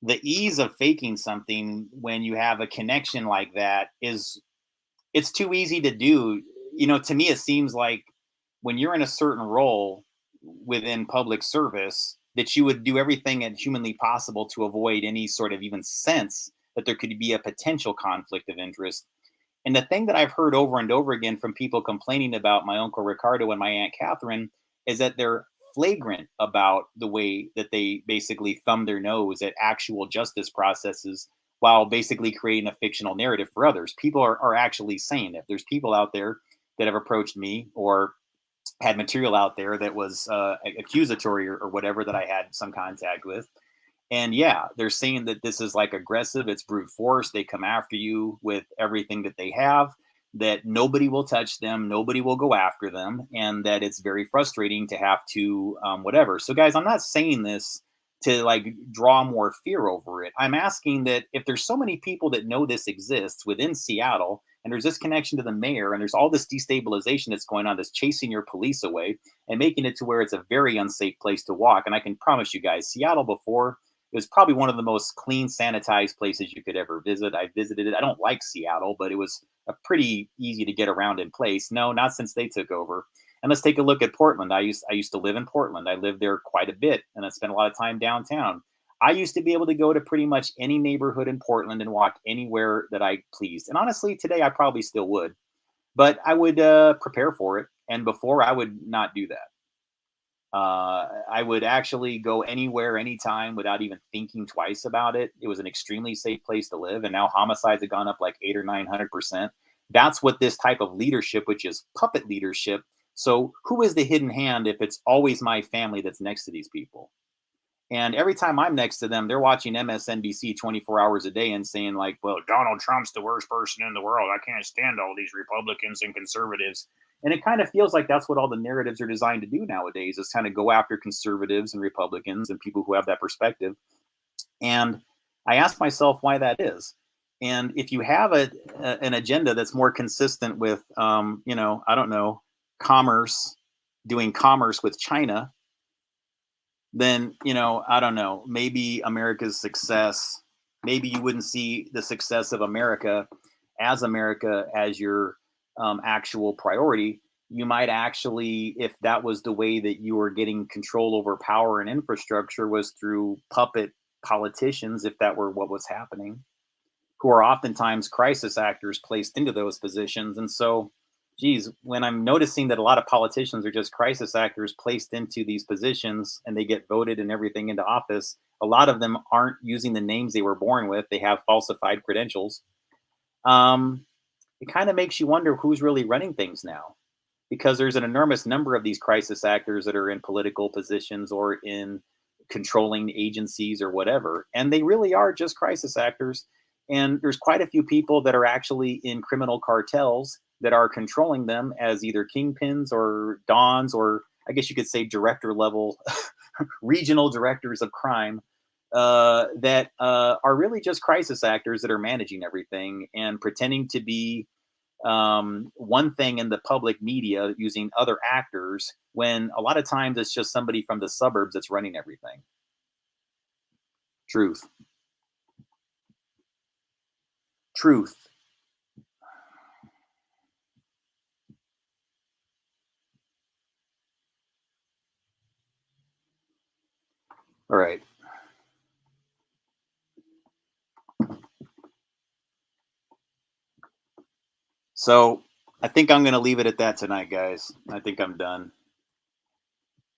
the ease of faking something when you have a connection like that is, it's too easy to do. To me it seems like when you're in a certain role within public service that you would do everything that humanly possible to avoid any sort of even sense that there could be a potential conflict of interest. And the thing that I've heard over and over again from people complaining about my Uncle Ricardo and my Aunt Catherine is that they're flagrant about the way that they basically thumb their nose at actual justice processes while basically creating a fictional narrative for others. People are actually saying that. There's people out there that have approached me or had material out there that was accusatory or whatever that I had some contact with. And yeah, they're saying that this is like aggressive, it's brute force. They come after you with everything that they have, that nobody will touch them, nobody will go after them, and that it's very frustrating to have to whatever. So, guys, I'm not saying this to like draw more fear over it. I'm asking that if there's so many people that know this exists within Seattle, and there's this connection to the mayor, and there's all this destabilization that's going on, that's chasing your police away and making it to where it's a very unsafe place to walk. And I can promise you guys, Seattle before, it was probably one of the most clean, sanitized places you could ever visit. I visited it. I don't like Seattle, but it was a pretty easy to get around in place. No, not since they took over. And let's take a look at Portland. I used to live in Portland. I lived there quite a bit, and I spent a lot of time downtown. I used to be able to go to pretty much any neighborhood in Portland and walk anywhere that I pleased. And honestly, today I probably still would, but I would prepare for it. And before, I would not do that. I would actually go anywhere, anytime without even thinking twice about it. It was an extremely safe place to live. And now homicides have gone up like 8 or 900%. That's what this type of leadership, which is puppet leadership. So who is the hidden hand if it's always my family that's next to these people? And every time I'm next to them, they're watching MSNBC 24 hours a day and saying, like, well, Donald Trump's the worst person in the world. I can't stand all these Republicans and conservatives. And it kind of feels like that's what all the narratives are designed to do nowadays, is kind of go after conservatives and Republicans and people who have that perspective. And I ask myself why that is. And if you have an agenda that's more consistent with, I don't know, commerce, doing commerce with China, then, I don't know, maybe America's success, maybe you wouldn't see the success of America as your actual priority. You might actually, if that was the way that you were getting control over power and infrastructure, was through puppet politicians, if that were what was happening, who are oftentimes crisis actors placed into those positions. And so, geez, when I'm noticing that a lot of politicians are just crisis actors placed into these positions and they get voted and everything into office, a lot of them aren't using the names they were born with. They have falsified credentials. It kind of makes you wonder who's really running things now, because there's an enormous number of these crisis actors that are in political positions or in controlling agencies or whatever. And they really are just crisis actors. And there's quite a few people that are actually in criminal cartels that are controlling them as either kingpins or dons, or I guess you could say director level, regional directors of crime, that are really just crisis actors that are managing everything and pretending to be one thing in the public media using other actors, when a lot of times it's just somebody from the suburbs that's running everything. Truth. Truth. All right. So I think I'm going to leave it at that tonight, guys. I think I'm done.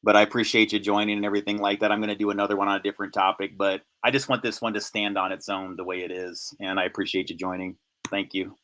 But I appreciate you joining and everything like that. I'm going to do another one on a different topic, but I just want this one to stand on its own the way it is. And I appreciate you joining. Thank you.